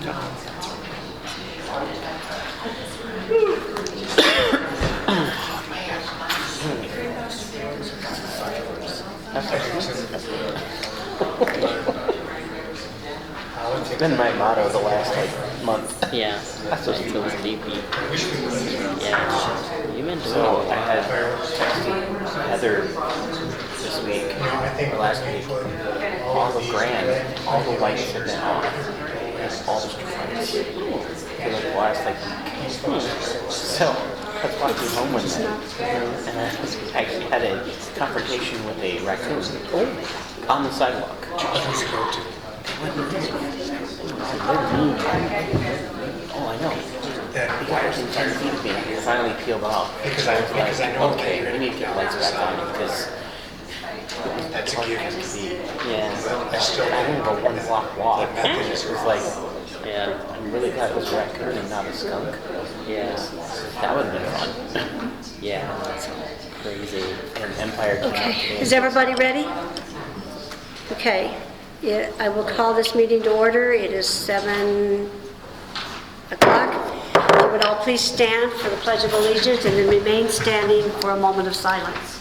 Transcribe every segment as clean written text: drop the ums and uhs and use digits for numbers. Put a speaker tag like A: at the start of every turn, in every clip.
A: It's been my motto the last month.
B: Yeah, that's what it was deep. Yeah, you meant to.
A: So I had Heather this week, or last week, all the all the lights have been off, and all the fronts for like the last week. So I was walking home one night, and I actually had a confrontation with a raccoon on the sidewalk. Oh, I know. He got within 10 feet of me and he finally peeled off.
C: Because I know.
A: Okay, we need to get lights back on because
C: That's a given.
B: Yeah.
A: I didn't go 1 block walk. It was like,
B: Yeah.
A: I'm really glad it was a raccoon and not a skunk.
B: Yeah.
A: That would have been fun.
B: Yeah. That's crazy.
A: And Empire came out
D: Okay,
A: today.
D: is everybody ready? Okay, yeah, I will call this meeting to order. It is 7 o'clock. Would all please stand for the Pledge of Allegiance and then remain standing for a moment of silence.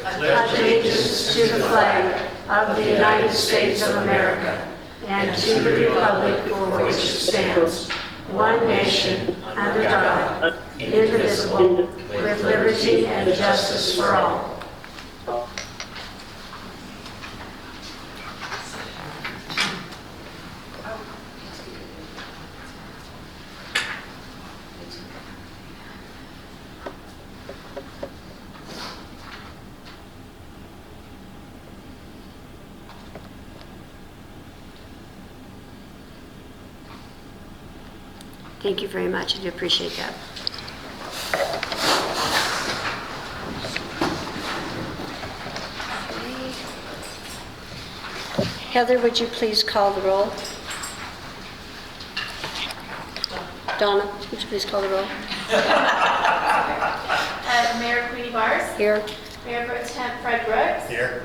D: I pledge allegiance to the flag of the United States of America and to the republic for which it stands, one nation, under God, indivisible, with liberty and justice for all. Thank you very much. I do appreciate that. Heather, would you please call the roll? Donna, would you please call the roll?
E: Mayor Queenie Bars.
D: Here.
E: Mayor Pro Tem Fred Brooks.
C: Here.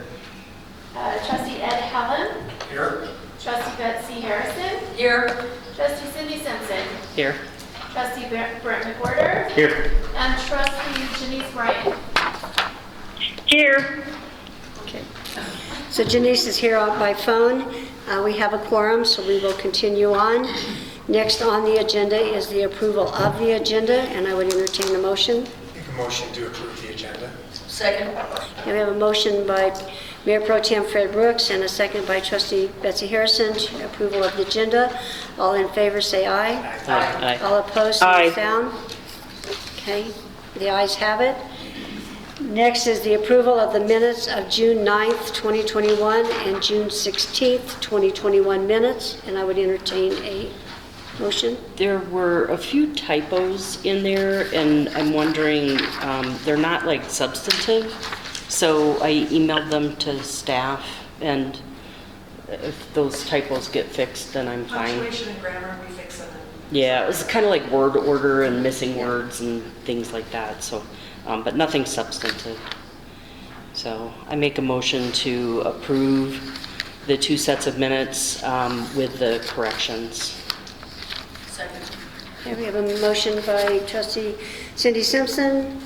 E: Trustee Ed Helen.
C: Here.
E: Trustee Betsy Harrison.
F: Here.
E: Trustee Cindy Simpson.
B: Here.
E: Trustee Brent McWhorter.
A: Here.
E: And Trustee Janice Bryant.
F: Here.
D: Okay. So Janice is here by phone. We have a quorum, so we will continue on. Next on the agenda is the approval of the agenda, and I would entertain a motion.
C: Make a motion to approve the agenda.
F: Second.
D: And we have a motion by Mayor Pro Tem Fred Brooks and a second by Trustee Betsy Harrison to approval of the agenda. All in favor say aye.
B: Aye.
D: All opposed,
F: Aye.
D: same sound. Okay, the ayes have it. Next is the approval of the minutes of June 9th, 2021 and June 16th, 2021 minutes, and I would entertain a motion.
B: There were a few typos in there, and I'm wondering, they're not like substantive, so I emailed them to staff, and if those typos get fixed, then I'm fine.
F: Punctuation and grammar, we fix it.
B: Yeah, it was kind of like word order and missing words and things like that, so, but nothing substantive. So I make a motion to approve the 2 sets of minutes with the corrections.
F: Second.
D: Okay, we have a motion by Trustee Cindy Simpson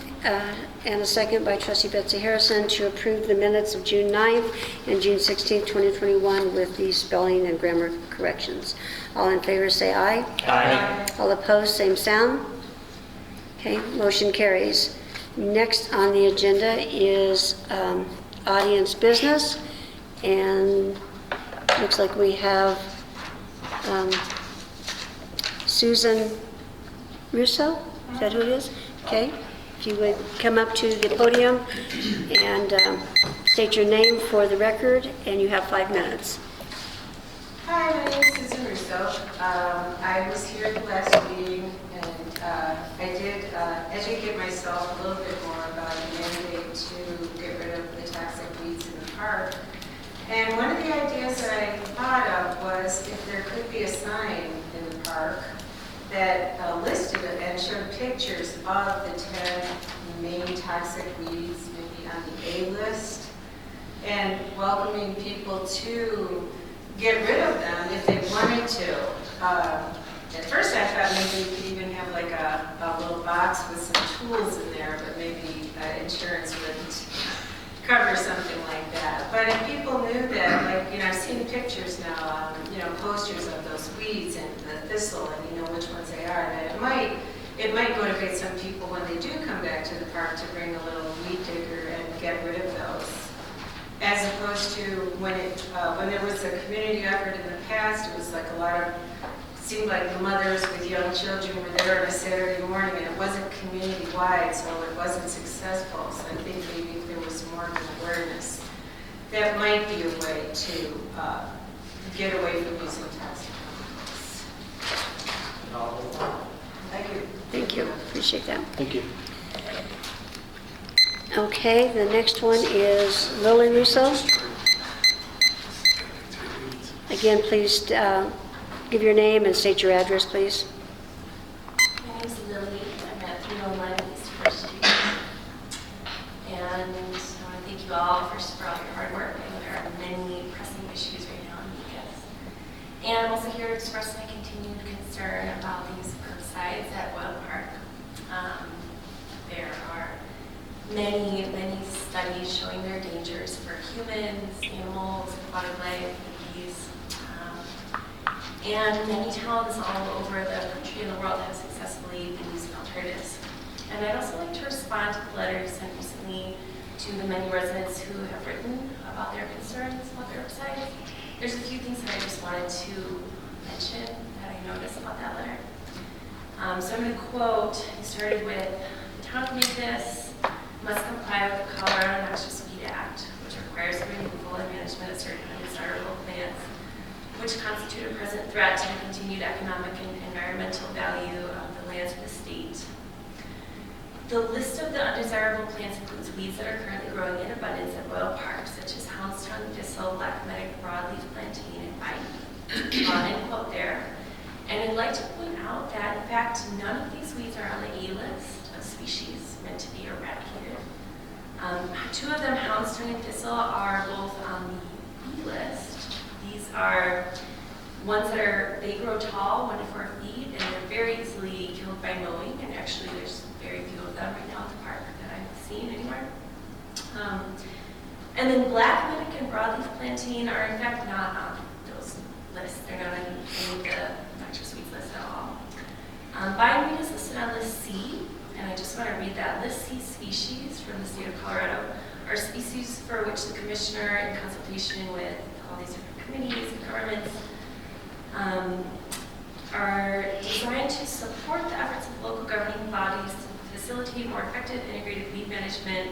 D: and a second by Trustee Betsy Harrison to approve the minutes of June 9th and June 16th, 2021 with the spelling and grammar corrections. All in favor say aye.
B: Aye.
D: All opposed, same sound. Okay, motion carries. Next on the agenda is audience business, and looks like we have Susan Russo, is that who it is? Okay, if you would come up to the podium and state your name for the record, and you have 5 minutes.
G: Hi, my name is Susan Russo. I was here the last meeting, and I did educate myself a little bit more about the mandate to get rid of the toxic weeds in the park. And one of the ideas that I thought of was if there could be a sign in the park that listed and showed pictures of the 10 main toxic weeds, maybe on the A list, and welcoming people to get rid of them if they wanted to. At first I thought maybe you could even have like a little box with some tools in there, but maybe insurance wouldn't cover something like that. But if people knew that, like, I've seen pictures now, posters of those weeds and the thistle, and you know which ones they are, that it might motivate some people when they do come back to the park to bring a little weed digger and get rid of those. As opposed to when there was a community effort in the past, it was like seemed like the mothers with young children were there on a Saturday morning, and it wasn't community-wide, so it wasn't successful. So I think maybe if there was more of an awareness, that might be a way to get away from using toxic chemicals. Thank you.
D: Thank you, appreciate that.
C: Thank you.
D: Okay, the next one is Lily Russo. Again, please give your name and state your address, please.
H: My name is Lily. I'm at 309 East First Street. And I want to thank you all first for all your hard work. I know there are many pressing issues right now in Mancos. And I'm also here to express my continued concern about the use of herbicides at Boyle Park. There are many studies showing their dangers for humans, animals, aquatic life, and bees. And many towns all over the country and the world have successfully been using alternatives. And I'd also like to respond to the letter sent recently to the many residents who have written about their concerns about the herbicides. There's a few things that I just wanted to mention that I noticed about that letter. So I'm going to quote, he started with, "The town of Mancos must comply with the Colorado Noxious Weed Act, which requires the removal and management of certain undesirable plants, which constitute a present threat to the continued economic and environmental value of the lands of the state. The list of the undesirable plants includes weeds that are currently growing in abundance at Boyle Park, such as houndstone, thistle, black-medic, broadleaf plantain, and vine." End quote there. And I'd like to point out that, in fact, none of these weeds are on the A list of species meant to be eradicated. Two of them, houndstone and thistle, are both on the B list. These are ones that they grow tall, 1 to 4 feet, and they're very easily killed by mowing. And actually, there's very few of them right now at the park that I've seen anywhere. And then black-medic and broadleaf plantain are in fact not on those lists. They're not on any of the noxious weeds list at all. Bindweed is listed on list C, and I just want to read that. List C species from the state of Colorado are species for which the commissioner, in consultation with all these different committees and governments, are designed to support the efforts of local governing bodies to facilitate more effective integrated weed management.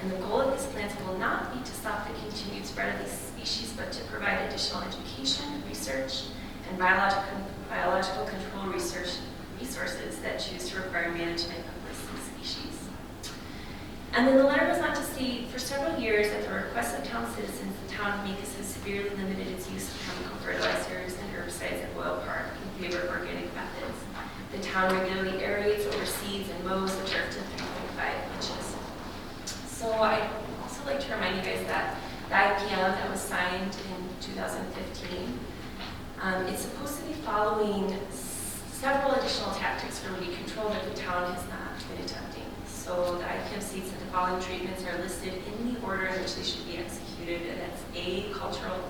H: And the goal of these plans will not be to stop the continued spread of these species, but to provide additional education, research, and biological control resources that choose to require management of listed species. And then the letter goes on to state, for several years, at the request of town citizens, the town of Mancos has severely limited its use of chemical fertilizers and herbicides at Boyle Park in favor of organic methods. The town regularly aerates, overseeds, and mows the turf to 3.5 inches. So I'd also like to remind you guys that the IPM that was signed in 2015, it's supposed to be following several additional tactics for weed control that the town has not been attempting. So the IPM states that the following treatments are listed in the order in which they should be executed, and that's A, cultural,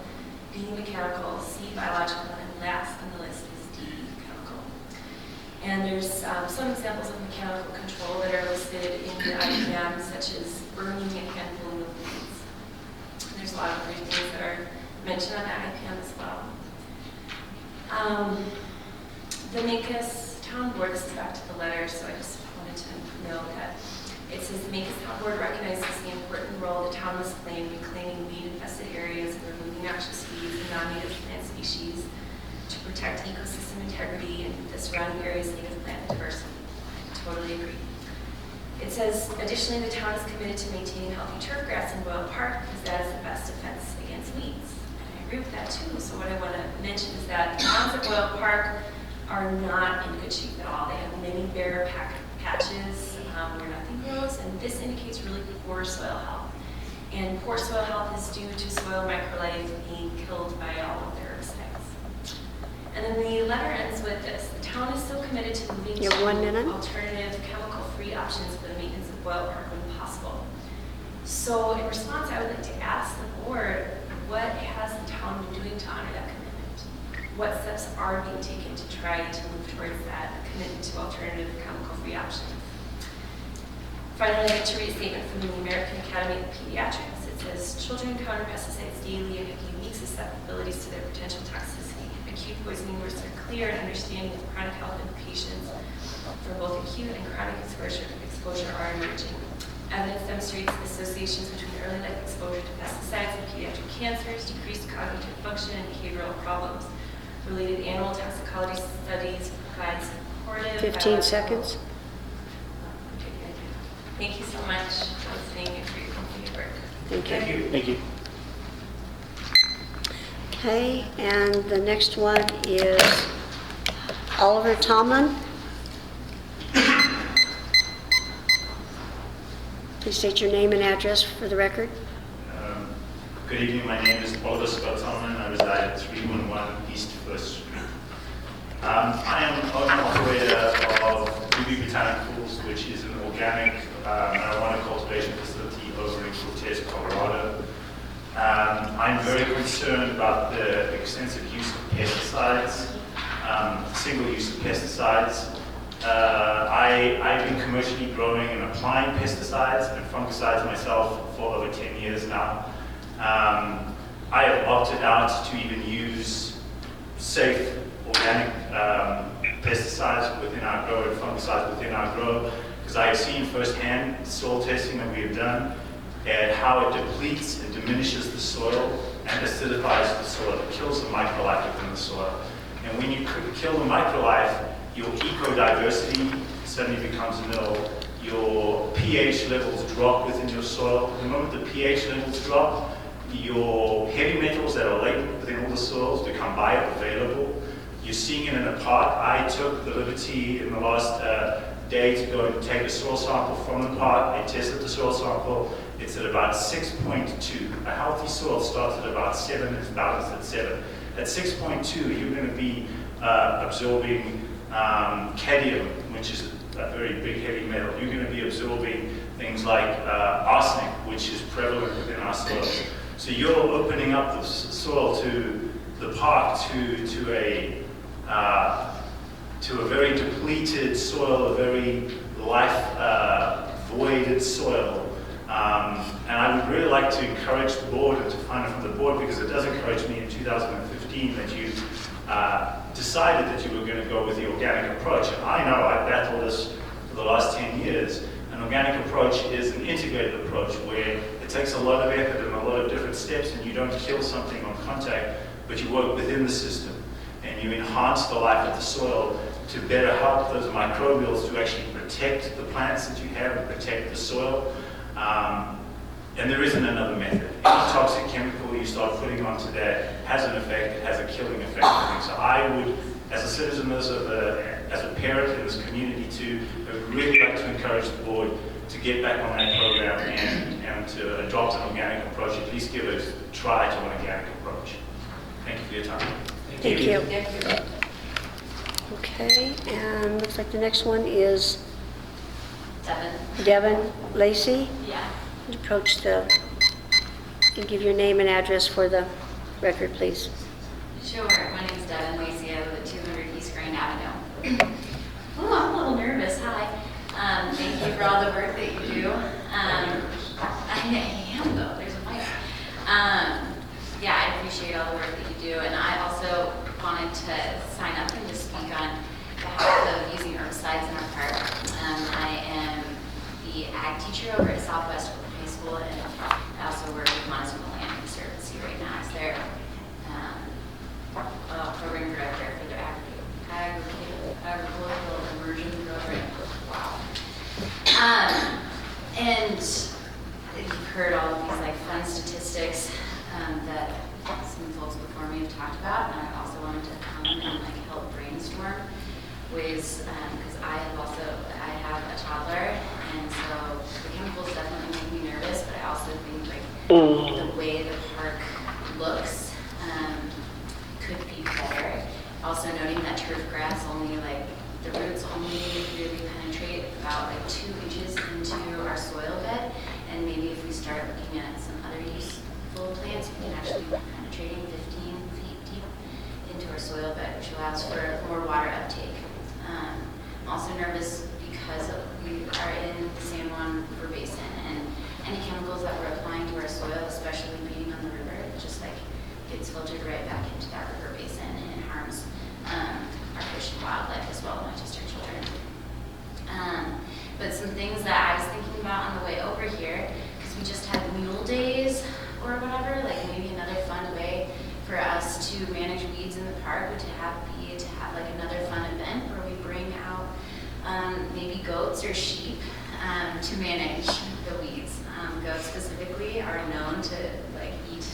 H: B, mechanical, C, biological, and last on the list is D, chemical. And there's some examples of mechanical control that are listed in the IPM, such as burning and hand pulling of weeds. And there's a lot of other things that are mentioned on the IPM as well. The Mancos Town Board, this is back to the letter, so I just wanted to note that it says the Mancos Town Board recognizes the important role the town must play in reclaiming weed-infested areas and removing noxious weeds and non-native plant species to protect ecosystem integrity and the surrounding area's native plant diversity. I totally agree. It says, additionally, the town is committed to maintaining healthy turf grass in Boyle Park because that is the best defense against weeds. And I agree with that too. So what I want to mention is that the towns at Boyle Park are not in good shape at all. They have many bare patches where nothing grows, and this indicates really poor soil health. And poor soil health is due to soil microlife being killed by all of the herbicides. And then the letter ends with this: the town is still committed to moving
D: You have 1 minute.
H: to alternative chemical-free options for the maintenance of Boyle Park when possible. So in response, I would like to ask the board, what has the town been doing to honor that commitment? What steps are being taken to try to move towards that commitment to alternative chemical-free options? Finally, I'd like to read a statement from the American Academy of Pediatrics. It says, children encounter pesticides daily and have unique susceptibilities to their potential toxicity. Acute poisoning risks are clear, and understanding of chronic health implications for both acute and chronic exposure are emerging. Evidence demonstrates associations between early life exposure to pesticides and pediatric cancers, decreased cognitive function, and behavioral problems. Related animal toxicology studies provide supportive
D: 15
H: biological-
D: seconds.
H: Thank you so much for listening and for your continued work.
D: Thank you.
A: Thank you.
D: Okay, and the next one is Oliver Tomlin. Please state your name and address for the record.
I: Good evening, my name is Oliver Scott Tomlin. I reside at 311 East 1st Street. I am owner and operator of UB Botanicals, which is an organic marijuana cultivation facility over in Cortez, Colorado. I'm very concerned about the extensive use of pesticides, single use of pesticides. I've been commercially growing and applying pesticides and fungicides myself for over 10 years now. I have opted out to even use safe organic pesticides within our grow and fungicides within our grow, because I have seen firsthand soil testing that we have done and how it depletes and diminishes the soil and acidifies the soil. It kills the microlife within the soil. And when you kill the microlife, your eco-diversity suddenly becomes nil. Your pH levels drop within your soil. The moment the pH levels drop, your heavy metals that are latent within all the soils become bioavailable. You're seeing it in a park. I took the liberty in the last day to go and take a soil sample from the park. I tested the soil sample. It's at about 6.2. A healthy soil starts at about 7 and is balanced at 7. At 6.2, you're going to be absorbing cadmium, which is a very big heavy metal. You're going to be absorbing things like arsenic, which is prevalent within our soils. So you're opening up the soil to the park to a very depleted soil, a very life-voided soil. And I would really like to encourage the board and to find it from the board, because it does encourage me in 2015 that you decided that you were going to go with the organic approach. And I know I've battled this for the last 10 years. An organic approach is an integrated approach where it takes a lot of effort and a lot of different steps, and you don't kill something on contact, but you work within the system and you enhance the life of the soil to better help those microbials to actually protect the plants that you have and protect the soil. And there isn't another method. Any toxic chemical you start putting onto that has an effect, it has a killing effect. So I would, as a citizen, as a parent in this community too, I would really like to encourage the board to get back on that program and to adopt an organic approach, at least give it a try to an organic approach. Thank you for your time.
D: Thank you. Okay, and looks like the next one is Devin Lacey.
J: Yeah.
D: Approach and give your name and address for the record, please.
J: Sure. My name is Devin Lacey. I live at 200 East Grand Avenue. Oh, I'm a little nervous. Hi. Thank you for all the work that you do. I am, though. There's a mic. Yeah, I appreciate all the work that you do. And I also wanted to sign up and just speak on behalf of using herbicides in our park. I am the ag teacher over at Southwest High School, and I also work with Montezuma Land Conservancy right now as their program director for their agricultural immersion program. Wow. And you've heard all of these like fun statistics that some folks before me have talked about, and I also wanted to come and like help brainstorm ways, because I have a toddler, And so the chemicals definitely make me nervous, but I also think like the way the park looks could be better. Also noting that turf grass only like, the roots only really penetrate about like 2 inches into our soil bed. And maybe if we start looking at some other useful plants, we can actually be penetrating 15 feet deep into our soil bed, which allows for more water uptake. I'm also nervous because we are in the San Juan River Basin, and any chemicals that we're applying to our soil, especially being on the river, just like gets filtered right back into that river basin and harms our fish and wildlife as well, not just our children. But some things that I was thinking about on the way over here, because we just had mule days or whatever, like maybe another fun way for us to manage weeds in the park would to have like another fun event where we bring out maybe goats or sheep to manage the weeds. Goats specifically are known to like eat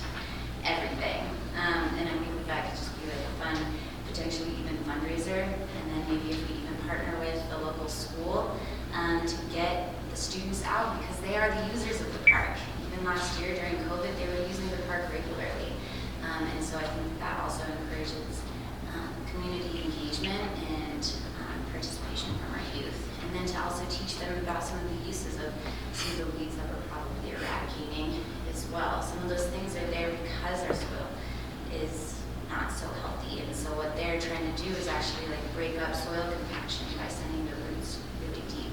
J: everything, and I think that could just be like a fun, potentially even fundraiser. And then maybe if we even partner with the local school to get the students out, because they are the users of the park. Even last year during COVID, they were using the park regularly. And so I think that also encourages community engagement and participation from our youth. And then to also teach them about some of the uses of some of the weeds that we're probably eradicating as well. Some of those things are there because our soil is not so healthy. And so what they're trying to do is actually like break up soil compaction by sending the roots really deep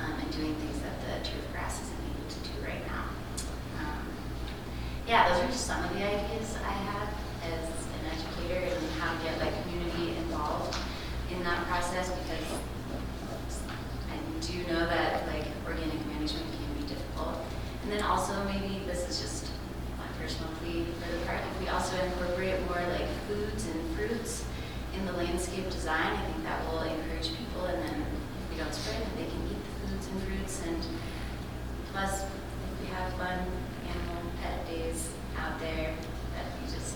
J: and doing things that the turf grass isn't able to do right now. Yeah, those are just some of the ideas I have as an educator and how to get like community involved in that process, because I do know that like organic management can be difficult. And then also maybe this is just my personal plea for the park, if we also incorporate more like foods and fruits in the landscape design, I think that will encourage people. And then if we don't spray them, they can eat the foods and fruits. And plus, if we have fun animal pet days out there, that we just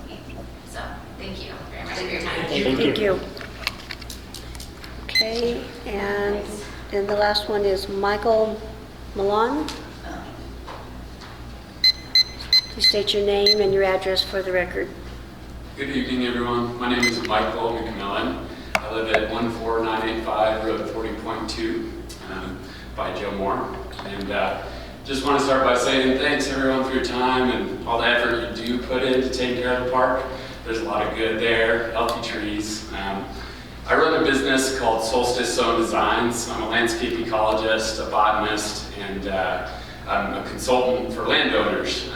J: eat. So thank you very much for your time.
D: Thank you. Okay, and then the last one is Michael Milan. Please state your name and your address for the record.
K: Good evening, everyone. My name is Michael McMillan. I live at 14985 Road 40.2 by Joe Moore. And just want to start by saying thanks, everyone, for your time and all the effort you do put in to take care of the park. There's a lot of good there, healthy trees. I run a business called Solstice Zone Designs. I'm a landscape ecologist, a botanist, and I'm a consultant for landowners.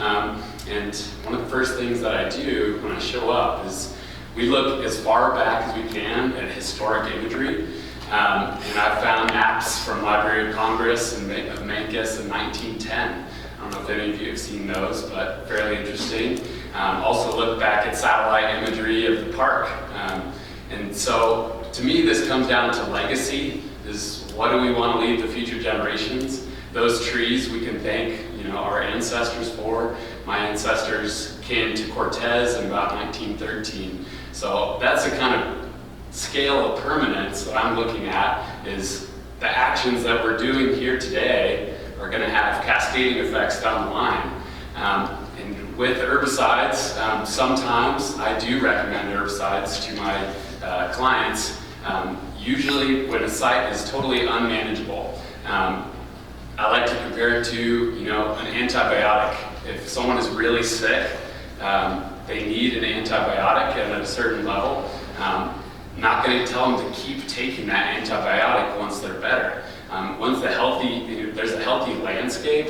K: And one of the first things that I do when I show up is we look as far back as we can at historic imagery. And I found maps from Library of Congress and of Mancos in 1910. I don't know if any of you have seen those, but fairly interesting. Also look back at satellite imagery of the park. And so to me, this comes down to legacy, is what do we want to leave the future generations? Those trees we can thank our ancestors for. My ancestors came to Cortez in about 1913. So that's the kind of scale of permanence that I'm looking at, is the actions that we're doing here today are going to have cascading effects down the line. And with herbicides, sometimes I do recommend herbicides to my clients, usually when a site is totally unmanageable. I like to compare it to, an antibiotic. If someone is really sick, they need an antibiotic at a certain level. Not going to tell them to keep taking that antibiotic once they're better. Once there's a healthy landscape,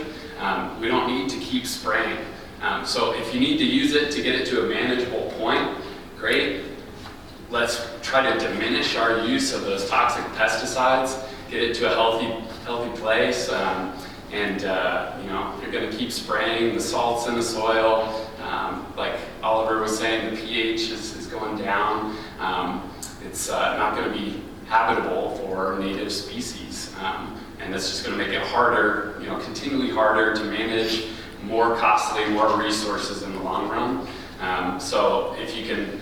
K: we don't need to keep spraying. So if you need to use it to get it to a manageable point, great. Let's try to diminish our use of those toxic pesticides, get it to a healthy place, and you're going to keep spraying the salts in the soil. Like Oliver was saying, the pH is going down. It's not going to be habitable for native species, and that's just going to make it harder, continually harder to manage, more costly, more resources in the long run. So if you can,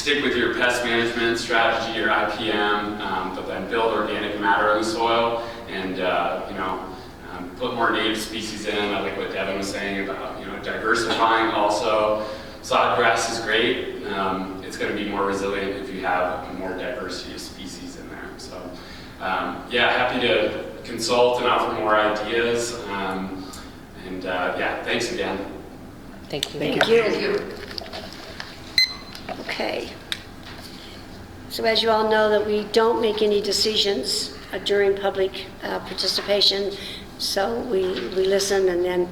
K: stick with your pest management strategy, your IPM, but then build organic matter in the soil and, put more native species in. I like what Devin was saying about, diversifying also. Sodgrass is great. It's going to be more resilient if you have a more diversity of species in there. So, happy to consult and offer more ideas. Thanks again.
B: Thank you.
D: Thank you. Okay. So as you all know, that we don't make any decisions during public participation. So we listen and then,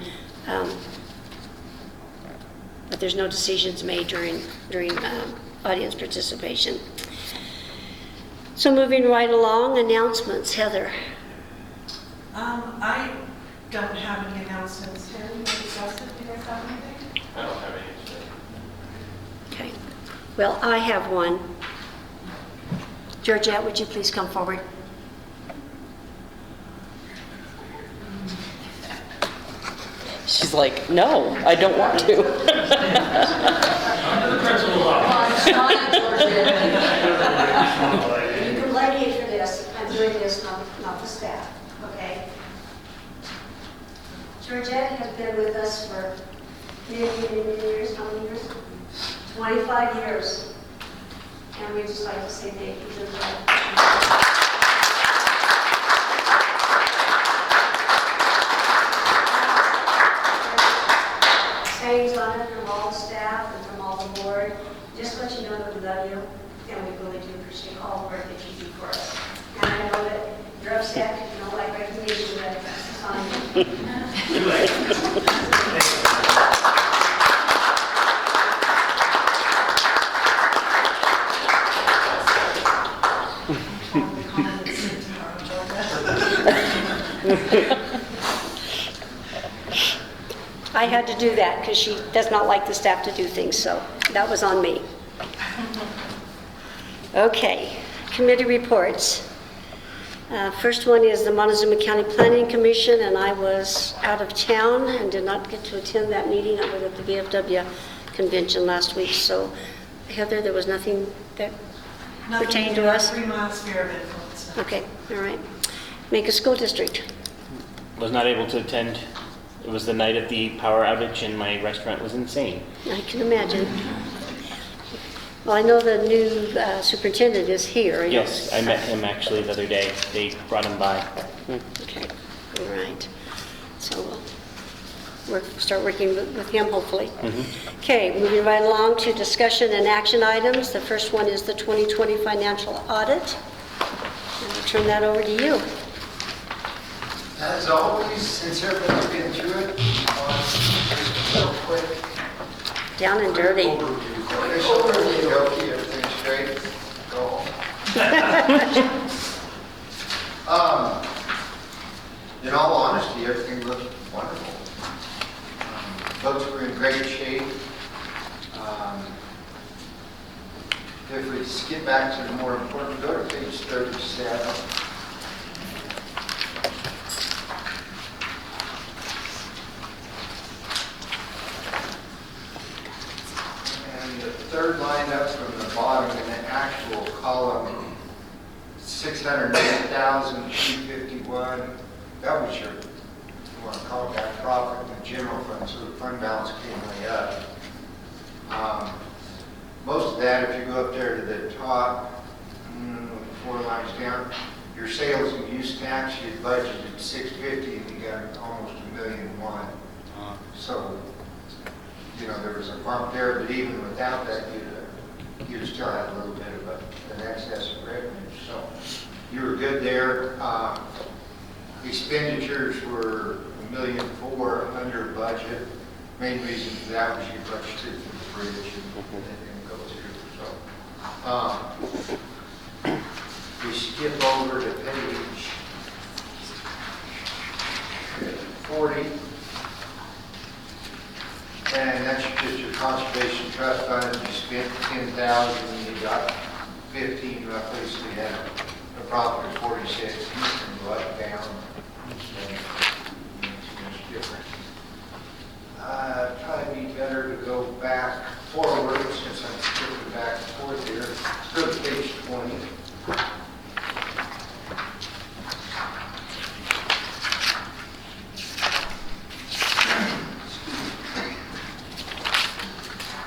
D: but there's no decisions made during audience participation. So moving right along, announcements. Heather.
F: I don't have any announcements. Harry, Justin, do you guys have anything?
A: I don't have any.
D: Okay. Well, I have one. Georgette, would you please come forward?
B: She's like, no, I don't want to.
A: Under the principal's office.
D: You can blame me for this. I'm doing this, not the staff, okay? Georgette has been with us for many years. How many years? 25 years. And we just like to say thank you, Georgette. Sayings on it from all the staff and from all the board. Just let you know that we love you and we really do appreciate all the work that you do for us. And I know that you're upset because you don't like recognition, but it's I had to do that because she does not like the staff to do things, so that was on me. Okay, committee reports. First one is the Montezuma County Planning Commission, and I was out of town and did not get to attend that meeting. I was at the VFW convention last week, so Heather, there was nothing that pertained to us?
F: 3 mile sphere of influence.
D: Okay, all right. Mancos School District.
A: Was not able to attend. It was the night of the power outage and my restaurant was insane.
D: I can imagine. Well, I know the new superintendent is here.
A: Yes, I met him actually the other day. They brought him by.
D: Okay, all right. So we'll start working with him, hopefully. Okay, moving right along to discussion and action items. The first one is the 2020 financial audit. And I'll turn that over to you.
L: As always, since everybody's been through it, just real quick.
D: Down and dirty.
L: Official okey-dokey, everything's straight. Go home. In all honesty, everything looks wonderful. Books were in great shape. If we skip back to the more important, go to page 37. Third line up from the bottom in the actual column, 608,251. That was your, you want to call it that profit in the general fund, so the fund balance came way up. Most of that, if you go up there to the top, 4 lines down, your sales and use tax, you budgeted 650 and you got almost $1,000,001. So, there was a bump there, but even without that, you still had a little bit of an excess of revenue. So you were good there. Expenditures were $1,004,000 under budget. Main reason for that was you budgeted for the bridge and go through. So we skip over to page 40. And that's just your conservation trust fund. You spent 10,000, and you got 15 roughly, so you had a profit of 46. You can go up, down, and too much different. Probably be better to go back forward since I'm skipping back and report here. Go to page 20.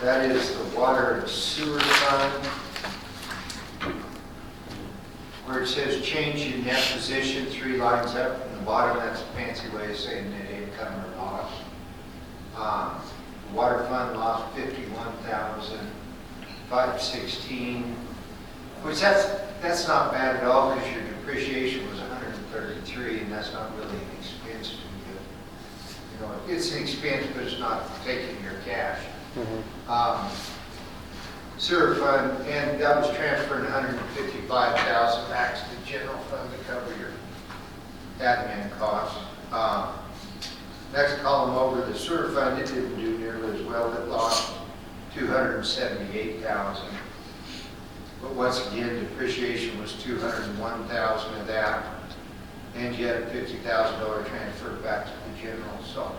L: That is the water and sewer fund, where it says change in net position, 3 lines up from the bottom. That's a fancy way of saying net income or loss. The water fund lost 51,516, which that's not bad at all because your depreciation was 133, and that's not really an expense to you. You know, it's an expense, but it's not taking your cash. Sewer fund, and that was transferring 155,000 back to the general fund to cover your admin costs. Next column over, the sewer fund, it didn't do nearly as well. It lost 278,000. But once again, depreciation was 201,000 of that, and you had a $50,000 transfer back to the general. So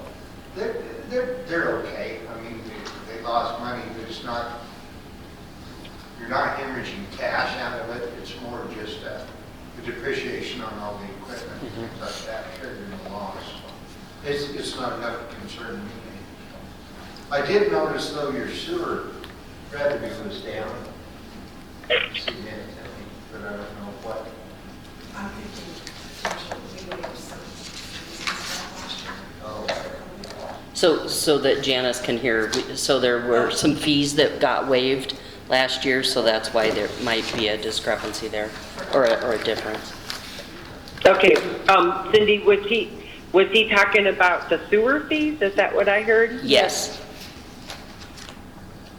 L: they're okay. I mean, they lost money, but it's not. You're not hemorrhaging cash out of it. It's more just the depreciation on all the equipment and things like that, triggering the loss. It's not enough to concern me. I did notice, though, your sewer revenue was down significantly, but I don't know what.
F: I'm thinking potentially we waived some fees and stuff last year.
L: Oh,
B: So that Janice can hear, so there were some fees that got waived last year, so that's why there might be a discrepancy there, or a difference.
M: Okay, Cindy, was he talking about the sewer fees? Is that what I heard?
B: Yes.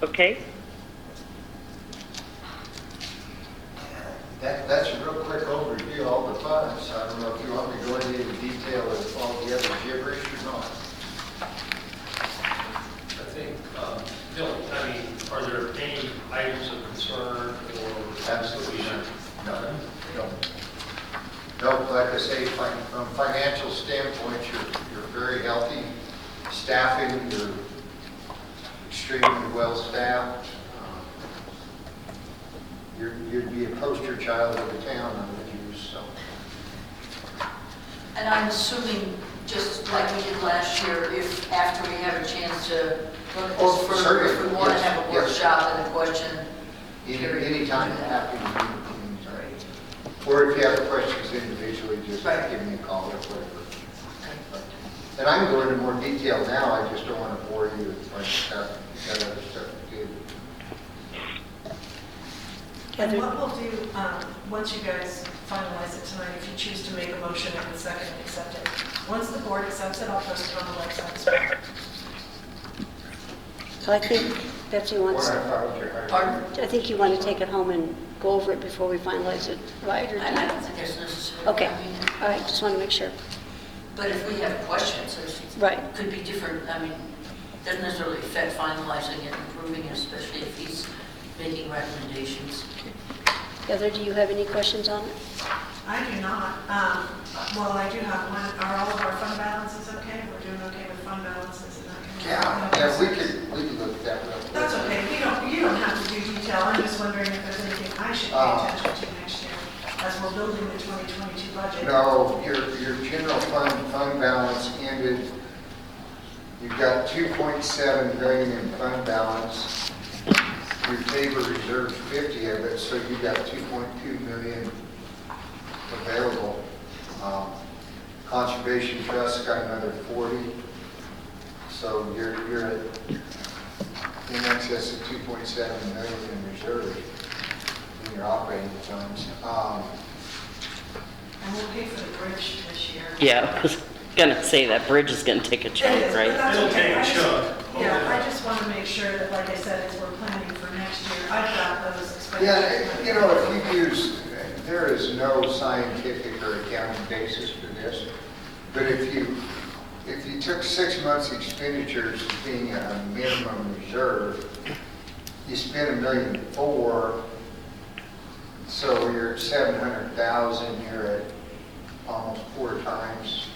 M: Okay.
L: that's a real quick overview of all the funds. I don't know if you want me to go into the detail of all the other gibberish or not.
N: I think, are there any items of concern or?
L: Absolutely not. No. No, like I say, from a financial standpoint, you're very healthy. Staffing, you're extremely well staffed. You'd be a poster child of the town, I would use, so.
D: And I'm assuming, just like we did last year, if after we have a chance to look at this further, if we want to have a workshop and a question period.
L: Anytime, happy to meet. Or if you have questions individually, just give me a call or whatever. And I can go into more detail now, I just don't want to bore you with my stuff, that other stuff to do.
F: And what we'll do, once you guys finalize it tonight, if you choose to make a motion and second and accept it, once the board accepts it, I'll post it on the website as well.
O: So I think Betsy wants, I think you want to take it home and go over it before we finalize it, right? Or do
D: I
O: you-
D: don't think there's necessarily.
O: Okay,
D: I mean,
O: all right, just want to make sure.
D: but if we have questions,
O: Right.
D: it could be different. I mean, doesn't necessarily affect finalizing it, improving it, especially if he's making recommendations.
O: Heather, do you have any questions on it?
F: I do not. Well, I do have one. Are all of our fund balances okay? We're doing okay with fund balances? And that kind of
L: Yeah, we could look at that real quick.
F: That's okay. You don't have to do detail. I'm just wondering if there's anything I should pay attention to next year as we're building the 2022 budget.
L: No, your general fund balance ended, you've got 2.7 billion in fund balance. Your table reserves 50 of it, so you got 2.2 million available. Conservation Trust got another 40. So you're at in excess of 2.7 million in reserves in your operating funds.
F: And we'll pay for the bridge this year.
B: Yeah, I was gonna say that bridge is gonna take a
F: It
B: chunk,
F: is, but
B: right?
F: that's
N: It'll
F: okay.
N: take a chunk.
F: Yeah, I just want to make sure that, like I said, as we're planning for next year, I've got those expenditures.
L: Yeah, you know, if you use, there is no scientific or accounting basis for this, but if you took 6 months expenditures as being a minimum reserve, you spend $1.4 million, so you're at 700,000, you're at almost 4 times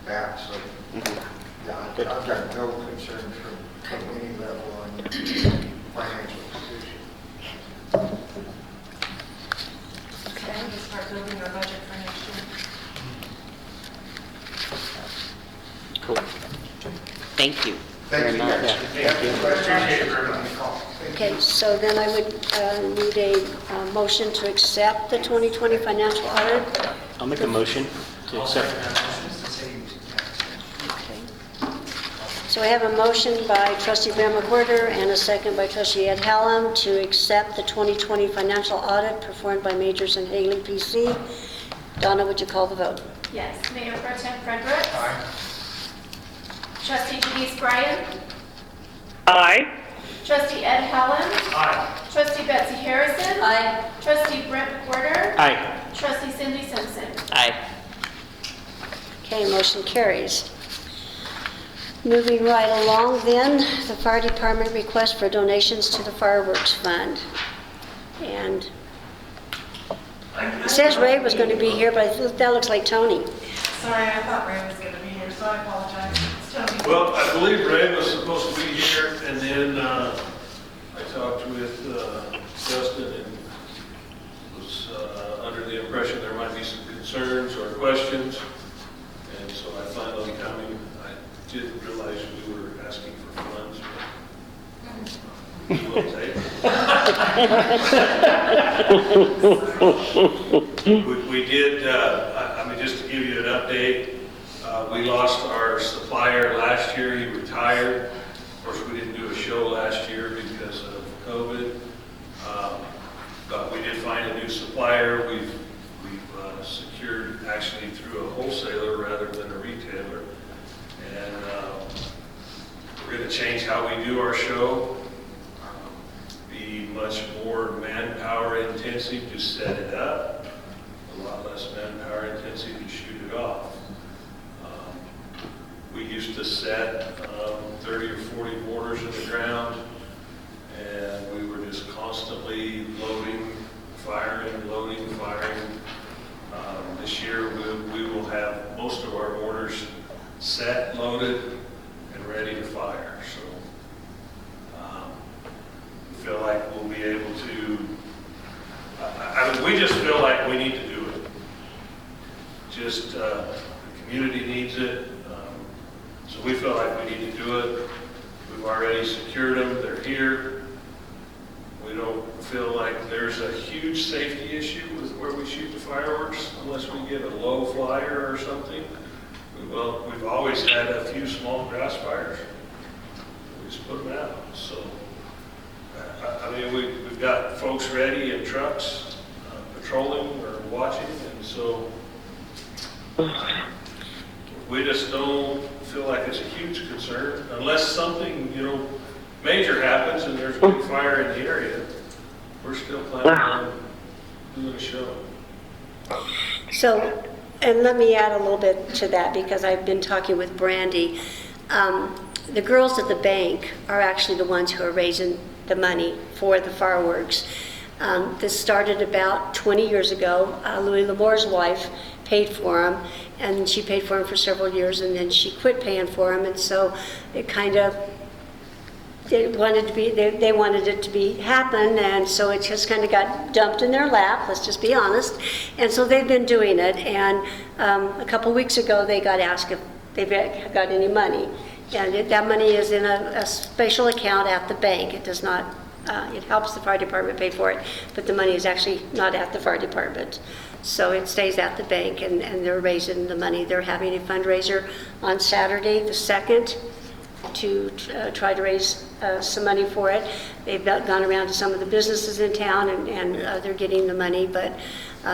L: that, so yeah, I've got no concern from any level on your financial position.
B: thank you
L: Thank
B: very
L: you,
B: much.
L: guys.
A: Thank you.
C: Appreciate it very much.
O: Okay, so then I would need a motion to accept the 2020 financial audit.
A: I'll make a motion to accept.
O: Okay. So I have a motion by trustee Bear McWhirter and a second by trustee Ed Hallam to accept the 2020 financial audit performed by Majors and Haley PC. Donna, would you call the vote?
E: Yes. Mayor Pro Tem Frederick.
C: Aye.
E: Trustee Denise Bryan.
M: Aye.
E: Trustee Ed Hallam.
N: Aye.
E: Trustee Betsy Harrison.
O: Aye.
E: Trustee Brent McWhirter.
A: Aye.
E: Trustee Cindy Simpson.
B: Aye.
O: Okay, motion carries. Moving right along then, the fire department request for donations to the fireworks fund. And it says Ray was going to be here, but that looks like Tony.
F: Sorry, I thought Ray was going to be here, so I apologize. It's Tony.
N: Well, I believe Ray was supposed to be here, and then I talked with Justin and was under the impression there might be some concerns or questions, and so I planned on coming. I didn't realize we were asking for funds, but we'll take it. We did, I mean, just to give you an update, we lost our supplier last year. He retired. Of course, we didn't do a show last year because of COVID, but we did find a new supplier. We've secured actually through a wholesaler rather than a retailer, and we're going to change how we do our show. Be much more manpower intensive to set it up, a lot less manpower intensive to shoot it off. We used to set 30 or 40 mortars in the ground, and we were just constantly loading, firing, loading, firing. This year we will have most of our mortars set, loaded, and ready to fire. So we feel like we'll be able to, I mean, we just feel like we need to do it. Just the community needs it. So we feel like we need to do it. We've already secured them. They're here. We don't feel like there's a huge safety issue with where we shoot the fireworks unless we get a low flyer or something. We've always had a few small grass fires. We just put them out. So, I mean, we've got folks ready in trucks, patrolling or watching, and so we just don't feel like it's a huge concern unless something, major happens and there's a big fire in the area. We're still planning on doing a show.
O: So, and let me add a little bit to that because I've been talking with Brandy. The girls at the bank are actually the ones who are raising the money for the fireworks. This started about 20 years ago. Louis Lamore's wife paid for them, and she paid for them for several years, and then she quit paying for them, and so it kind of, they wanted it to be happen, and so it just kind of got dumped in their lap, let's just be honest, and so they've been doing it, and a couple weeks ago they got asked if they've got any money, and that money is in a special account at the bank. It does not, it helps the fire department pay for it, but the money is actually not at the fire department. So it stays at the bank, and they're raising the money. They're having a fundraiser on Saturday, the 2nd, to try to raise some money for it. They've gone around to some of the businesses in town, and they're getting the money, but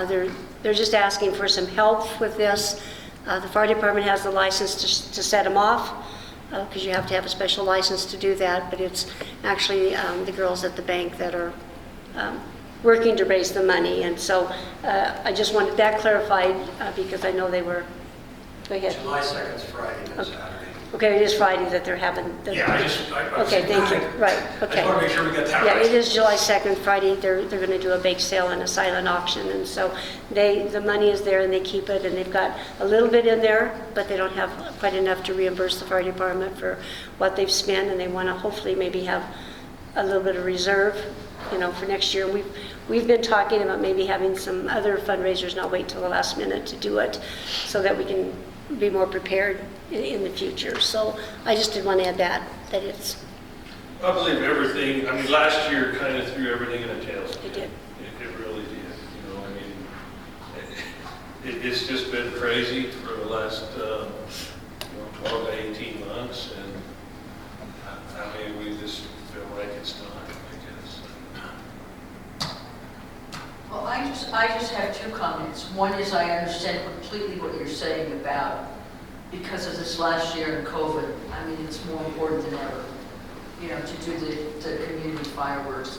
O: they're just asking for some help with this. The fire department has the license to set them off, because you have to have a special license to do that, but it's actually the girls at the bank that are working to raise the money, and so I just wanted that clarified because I know they were. Go ahead.
C: July 2nd is Friday, not Saturday.
O: Okay, it is Friday that they're having. Okay, thank you. Right. Okay.
C: I just want to make sure we got that right.
O: Yeah, it is July 2nd, Friday. They're going to do a bake sale and a silent auction, and so the money is there and they keep it, and they've got a little bit in there, but they don't have quite enough to reimburse the fire department for what they've spent, and they want to hopefully maybe have a little bit of reserve, for next year. We've been talking about maybe having some other fundraisers, not wait till the last minute to do it, so that we can be more prepared in the future. So I just did want to add that it's,
N: I believe everything, I mean, last year kind of threw everything in a tailspin.
O: it did.
N: It really did, you know, I mean, it's just been crazy for the last, 12 to 18 months, and I mean, we just feel like it's time, I guess.
P: Well, I just have two comments. One is I understand completely what you're saying about, because of this last year in COVID, I mean, it's more important than ever, you know, to do the community fireworks.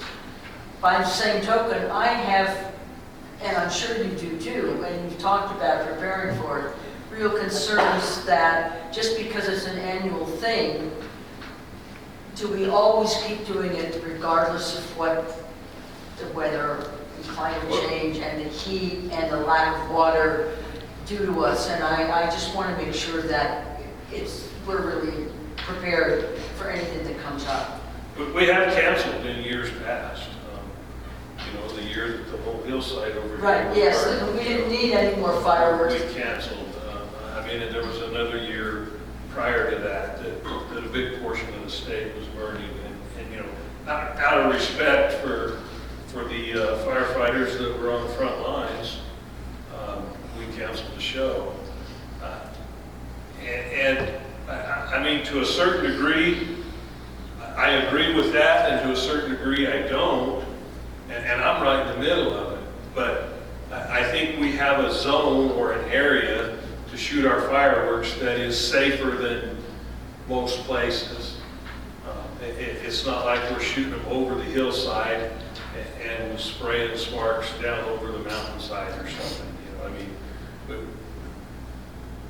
P: By the same token, I have, and I'm sure you do too, and you've talked about preparing for it, real concerns that just because it's an annual thing, do we always keep doing it regardless of what the weather, climate change, and the heat, and the lack of water do to us? And I just want to make sure that we're really prepared for anything that comes up.
N: We have canceled in years past. You know, the year that the whole hillside over here.
P: Right,
N: was
P: yes,
N: burned,
P: and we didn't need any more fireworks.
N: We canceled. I mean, and there was another year prior to that a big portion of the state was burning. And you know, out of respect for the firefighters that were on the front lines, we canceled the show. I mean, to a certain degree, I agree with that, and to a certain degree, I don't. And I'm right in the middle of it. But I think we have a zone or an area to shoot our fireworks that is safer than most places. It's not like we're shooting them over the hillside and spraying sparks down over the mountainside or something. You know, I mean,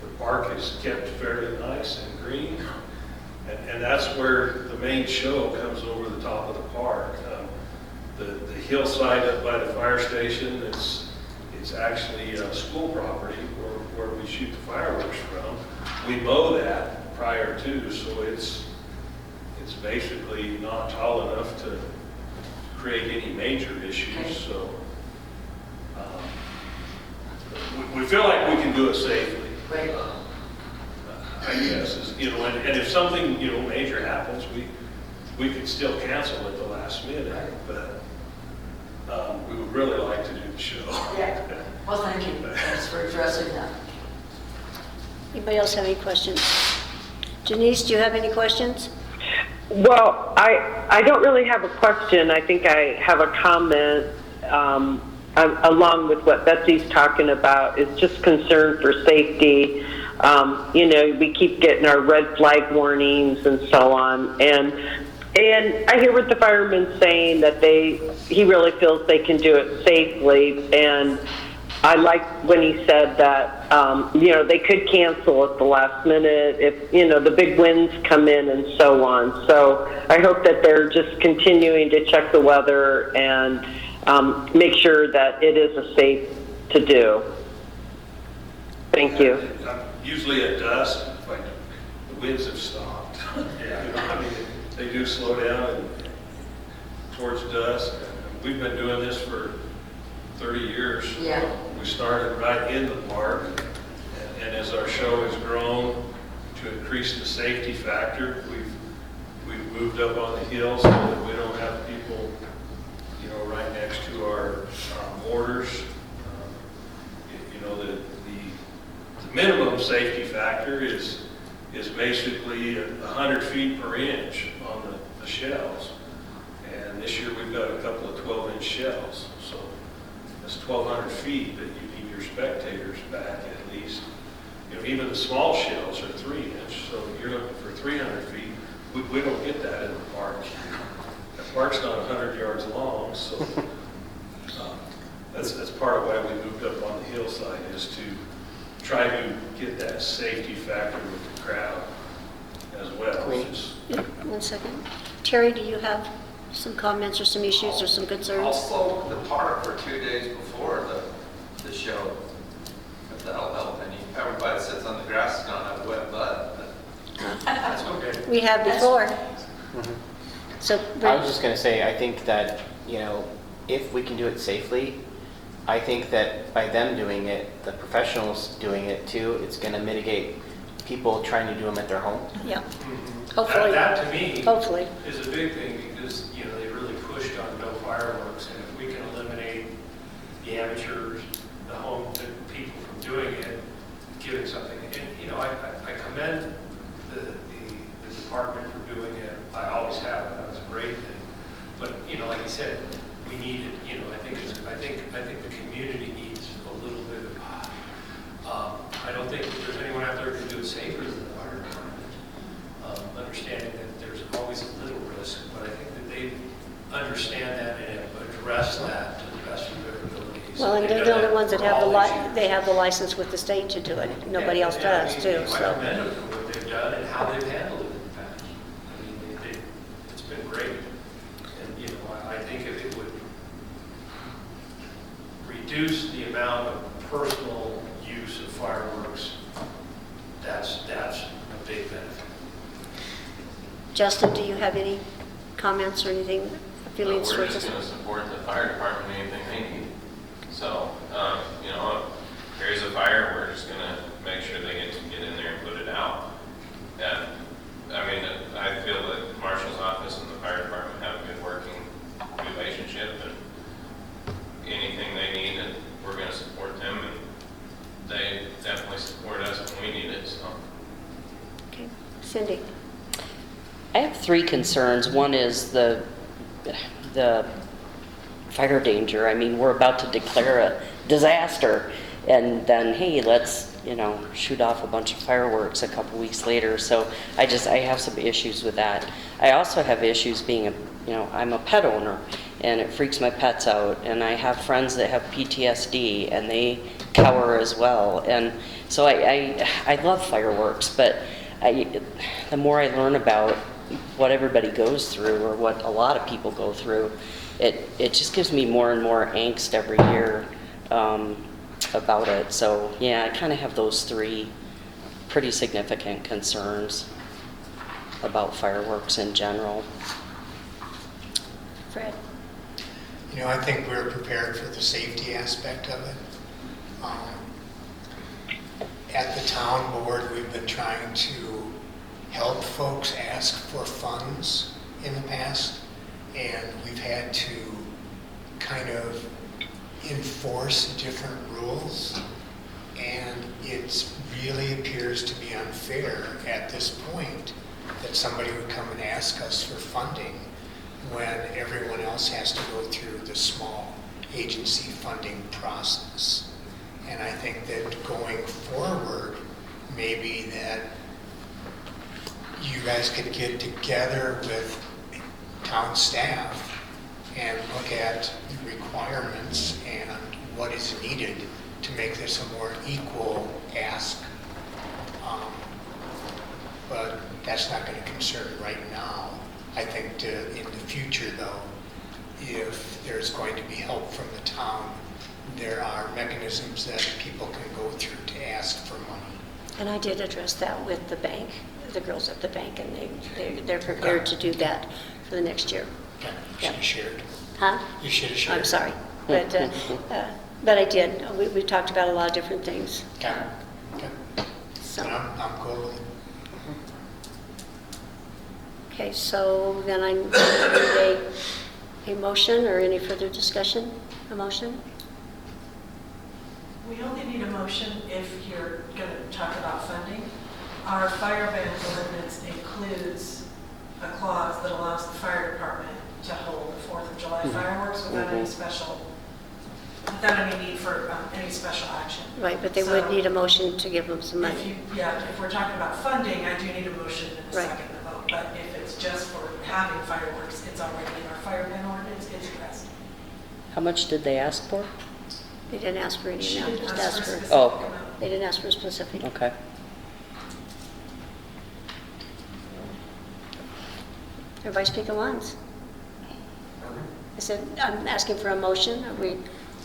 N: the park is kept very nice and green, and that's where the main show comes over the top of the park. The hillside up by the fire station, it's actually school property where we shoot the fireworks from. We mow that prior to, so it's basically not tall enough to create any major issues. So we feel like we can do it safely.
P: Right.
N: I guess is, you know, and if something, you know, major happens, we could still cancel at the last minute, but we would really like to do the show.
P: Yeah. Well, thank you. Thanks for addressing that.
O: Anybody else have any questions? Janice, do you have any questions?
M: Well, I don't really have a question. I think I have a comment along with what Betsy's talking about. It's just concern for safety. You know, we keep getting our red flag warnings and so on. And I hear what the fireman's saying, that he really feels they can do it safely. And I like when he said that, you know, they could cancel at the last minute if, you know, the big winds come in and so on. So I hope that they're just continuing to check the weather and make sure that it is a safe to do. Thank you.
N: Usually at dusk, like the winds have stopped. Yeah. You know, I mean, they do slow down and towards dusk. We've been doing this for 30 years.
P: Yeah.
N: We started right in the park, and as our show has grown to increase the safety factor, we've moved up on the hill so that we don't have people, you know, right next to our mortars. You know, the minimum safety factor is basically 100 feet per inch on the shells. And this year we've got a couple of 12-inch shells. So that's 1,200 feet that you need your spectators back at least. You know, even the small shells are 3-inch, so you're looking for 300 feet. We don't get that in the park. The park's not 100 yards long, so that's part of why we moved up on the hillside, is to try to get that safety factor with the crowd as well.
O: Yeah, 1 second. Terry, do you have some comments or some issues or some concerns?
Q: I'll spoke the park for 2 days before the show, if that'll help any. Everybody sits on the grass is gonna have a wet butt, but that's okay.
O: We have before. So
A: I was just going to say, I think that, you know, if we can do it safely, I think that by them doing it, the professionals doing it too, it's going to mitigate people trying to do them at their home.
O: Yeah,
C: Mhm.
O: hopefully.
C: That to me
O: Hopefully.
C: is a big thing because, you know, they really pushed on no fireworks. And if we can eliminate the amateurs, the home, the people from doing it, giving something. And, you know, I commend the department for doing it. I always have. That was a great thing. But, you know, like you said, we need it. You know, I think the community needs a little bit of, I don't think that there's anyone out there who can do it safer than the fire department. Understanding that there's always a little risk, but I think that they understand that and have addressed that to the best of their abilities.
O: Well, and they're the only ones that have they have the license with the state to do it. Nobody else does, too,
C: I
O: so.
C: commend them for what they've done and how they've handled it in the past. I mean, it's been great. And, you know, I think if it would reduce the amount of personal use of fireworks, that's a big benefit.
O: Justin, do you have any comments or anything, feelings
Q: We're
O: towards
Q: just
O: this?
Q: going to support the fire department, anything they need. So, you know, if there's a fire, we're just going to make sure they get in there and put it out. And, I mean, I feel that the marshal's office and the fire department have a good working relationship, and anything they need, and we're going to support them, and they definitely support us when we need it, so.
O: Okay. Cindy?
B: I have 3 concerns. One is the fire danger. I mean, we're about to declare a disaster, and then, hey, let's, you know, shoot off a bunch of fireworks a couple weeks later. So I have some issues with that. I also have issues being I'm a pet owner, and it freaks my pets out, and I have friends that have PTSD, and they cower as well. And so I love fireworks, but the more I learn about what everybody goes through, or what a lot of people go through, it just gives me more and more angst every year about it. So yeah, I kind of have those 3 pretty significant concerns about fireworks in general.
O: Fred?
R: You know, I think we're prepared for the safety aspect of it. At the town board, we've been trying to help folks ask for funds in the past, and we've had to kind of enforce different rules, and it really appears to be unfair at this point that somebody would come and ask us for funding when everyone else has to go through the small agency funding process. And I think that going forward, maybe that you guys could get together with town staff and look at the requirements and what is needed to make this a more equal ask. But that's not going to concern right now. I think in the future, though, if there's going to be help from the town, there are mechanisms that people can go through to ask for money.
O: And I did address that with the bank, the girls at the bank, and they're prepared to do that for the next year.
R: Okay. Should have shared.
O: Huh?
R: You should have shared.
O: I'm sorry, but I did. We talked about a lot of different things.
R: Okay. Okay.
O: So.
R: And I'm cool with it.
O: Okay, so then I need a motion or any further discussion? A motion?
F: We only need a motion if you're going to talk about funding. Our fire ban ordinance includes a clause that allows the fire department to hold the 4th of July fireworks without any need for any special action.
O: Right, but they would need a motion to give them some money.
F: If we're talking about funding, I do need a motion and a
O: Right.
F: second to vote. But if it's just for having fireworks, it's already in our fire ban ordinance, it's addressed.
B: How much did they ask for?
O: They didn't ask for any
F: She
O: amount,
F: didn't
O: just
F: ask
O: asked
F: for a
O: for,
F: specific
B: Oh.
F: amount.
O: they didn't ask for a specific.
B: Okay.
O: Everybody speak at once. I said, I'm asking for a motion. Are we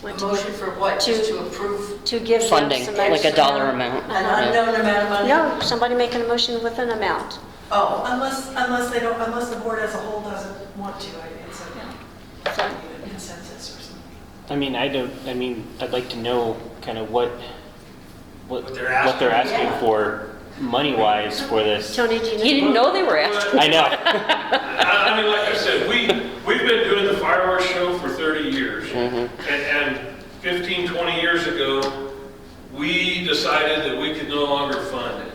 O: want
P: A motion for what? Just to approve?
O: To give them
B: Funding,
O: some
B: like a
O: extra
B: dollar amount.
P: An unknown amount of money?
O: No, somebody making a motion with an amount.
P: Oh,
F: Unless the board as a whole doesn't want to, it's
O: So,
F: a consensus or something.
A: I'd like to know kind of what
C: What they're
A: they're asking
P: Yeah.
A: for, money-wise for this.
O: Tony, do you know?
B: He didn't know they were asking.
A: I know.
N: I mean, like I said, we've been doing the fireworks show for 30 years. And 15, 20 years ago, we decided that we could no longer fund it.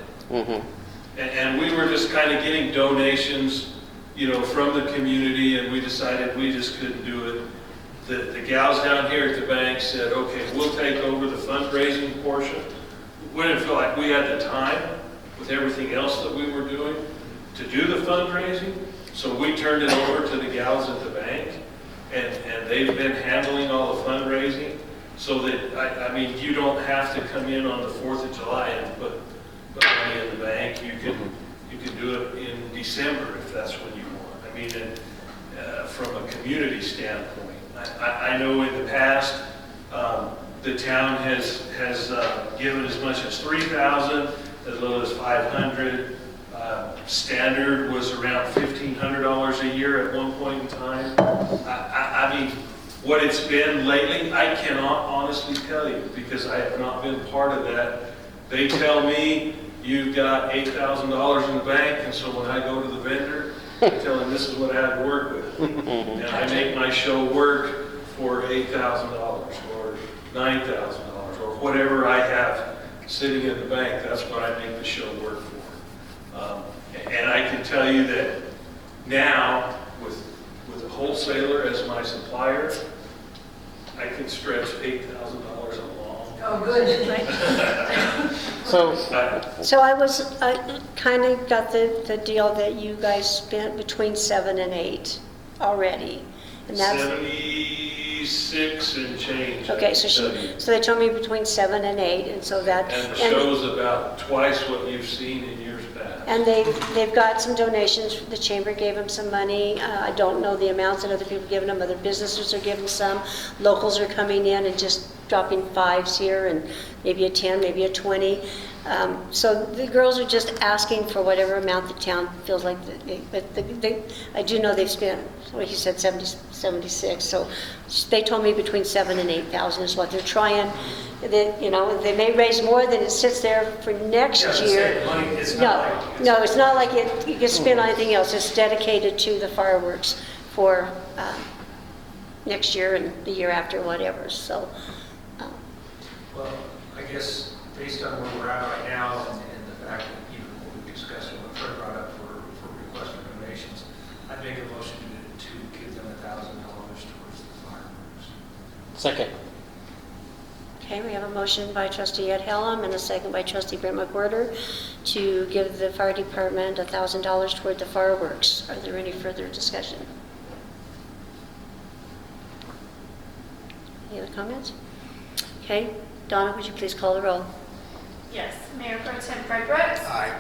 N: And we were just kind of getting donations, from the community, and we decided we just couldn't do it. The gals down here at the bank said, okay, we'll take over the fundraising portion. We didn't feel like we had the time with everything else that we were doing to do the fundraising. So we turned it over to the gals at the bank, and they've been handling all the fundraising so that, I mean, you don't have to come in on the 4th of July and put money in the bank. You can do it in December if that's when you want. I mean, from a community standpoint. I know in the past, the town has given as much as $3,000, as little as $500. Standard was around $1,500 a year at one point in time. I mean, what it's been lately, I cannot honestly tell you because I have not been part of that. They tell me you've got $8,000 in the bank, and so when I go to the vendor, I tell him this is what I have to work with. And I make my show work for $8,000 or $9,000 or whatever I have sitting in the bank. That's what I make the show work for. And I can tell you that now, with a wholesaler as my supplier, I can stretch $8,000 along.
F: Oh, good.
O: So I kind of got the deal that you guys spent between 7 and 8 already. And that's
N: 76 and change.
O: okay. So they told me between 7 and 8, and so that.
N: And the show's about twice what you've seen in years past.
O: And they've got some donations. The chamber gave them some money. I don't know the amounts that other people are giving them. Other businesses are giving some. Locals are coming in and just dropping 5s here and maybe a 10, maybe a 20. So the girls are just asking for whatever amount the town feels like. I do know they've spent, what he said, 76. So they told me between 7 and 8,000 is what they're trying. They may raise more than it sits there for next year. No, it's not like you can spend on anything else. It's dedicated to the fireworks for next year and the year after, whatever. So.
C: Well, I guess based on where we're at right now and the fact that even what we discussed and what Fred brought up for request for donations, I'd make a motion to give them $1,000 towards the fireworks.
A: Second.
O: Okay, we have a motion by trustee Ed Hellam and a second by trustee Brent McWhorter to give the fire department $1,000 toward the fireworks. Are there any further discussion? Any other comments? Okay, Donna, would you please call the roll?
E: Yes. Mayor Pro Tem Fred Brooks.
R: Aye.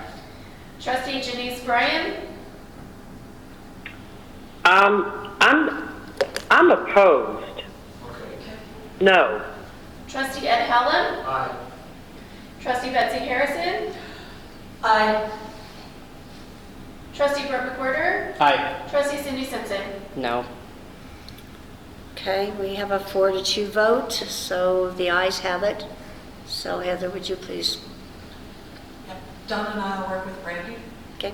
E: Trustee Janice Bryan.
M: I'm opposed. No.
E: Trustee Ed Hellam.
C: Aye.
E: Trustee Betsy Harrison.
F: Aye.
E: Trustee Brett McWhorter.
A: Aye.
E: Trustee Cindy Simpson.
B: No.
O: Okay, we have a 4-2 vote, so the ayes have it. So Heather, would you please?
F: Yep. Don and I will work with Brandy.
O: Okay.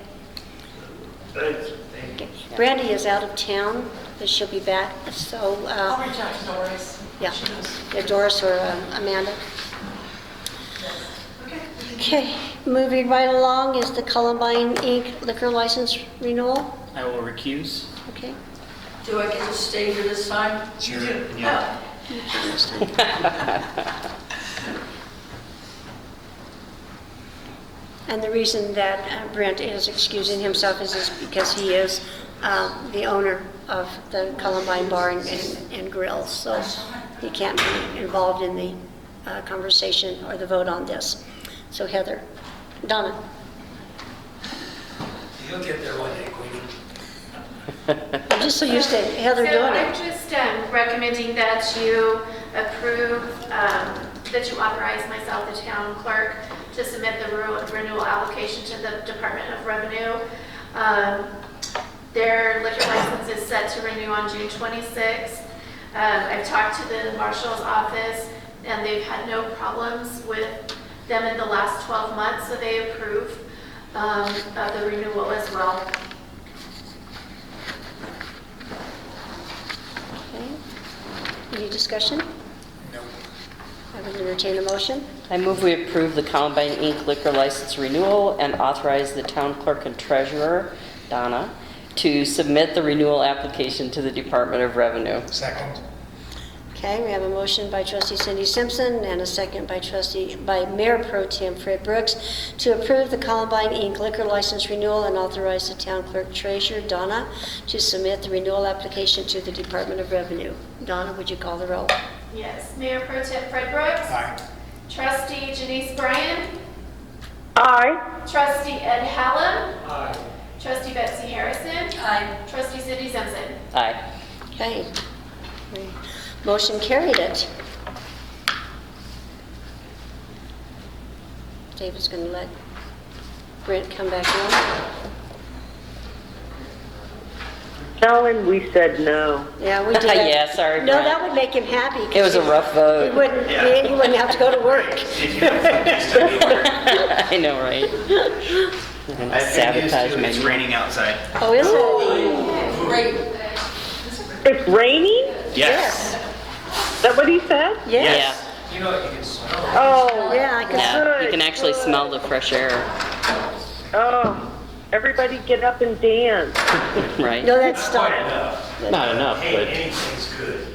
N: Thanks.
O: Okay. Brandy is out of town, but she'll be back. So
F: I'll reach out to Doris.
O: yeah,
F: She knows.
O: yeah, Doris or Amanda.
F: Okay.
O: Okay, moving right along is the Columbine Inc. liquor license renewal.
A: I will recuse.
O: Okay.
P: Do I get to stay here this time?
R: Sure.
A: Yeah.
O: You can this time. And the reason that Brent is excusing himself is because he is the owner of the Columbine Bar and Grill, so he can't be involved in the conversation or the vote on this. So Heather, Donna.
C: You'll get there one day, Queenie.
O: I'm just so used to Heather
E: So
O: doing
E: I'm
O: it.
E: just recommending that you approve, that you authorize myself, the town clerk, to submit the renewal application to the Department of Revenue. Their liquor license is set to renew on June 26th. I've talked to the marshal's office, and they've had no problems with them in the last 12 months, so they approve of the renewal as well.
O: Okay. Any discussion?
R: No.
O: I would entertain a motion.
B: I move we approve the Columbine Inc. liquor license renewal and authorize the town clerk and treasurer, Donna, to submit the renewal application to the Department of Revenue.
R: Second.
O: Okay, we have a motion by trustee Cindy Simpson and a second by Mayor Pro Tem Fred Brooks to approve the Columbine Inc. liquor license renewal and authorize the town clerk treasurer, Donna, to submit the renewal application to the Department of Revenue. Donna, would you call the roll?
E: Yes, Mayor Pro Tem Fred Brooks.
R: Aye.
E: Trustee Janice Bryan.
M: Aye.
E: Trustee Ed Hallam.
C: Aye.
E: Trustee Betsy Harrison.
P: Aye.
E: Trustee Cindy Simpson.
B: Aye.
O: Okay. Motion carried it. David's going to let Brent come back in.
M: Tell him we said no.
O: Yeah, we did.
B: Yeah, sorry,
O: No,
B: Brent.
O: that would make him happy.
B: It was a rough
O: He
B: vote.
O: wouldn't, he wouldn't have to go to work.
B: I know, right? I'm gonna sabotage my
A: It's raining outside.
O: Oh, is it?
P: Great.
M: It's raining?
A: Yes.
M: Is that what he said?
O: Yes.
C: You know what, you can smell it.
M: Oh,
O: Yeah, I can.
B: Yeah, you
M: Good,
B: can actually
M: good.
B: smell the fresh air,
M: Oh, everybody get up and dance.
B: right?
O: No, that's stop.
A: Not enough, but
C: Anything's good.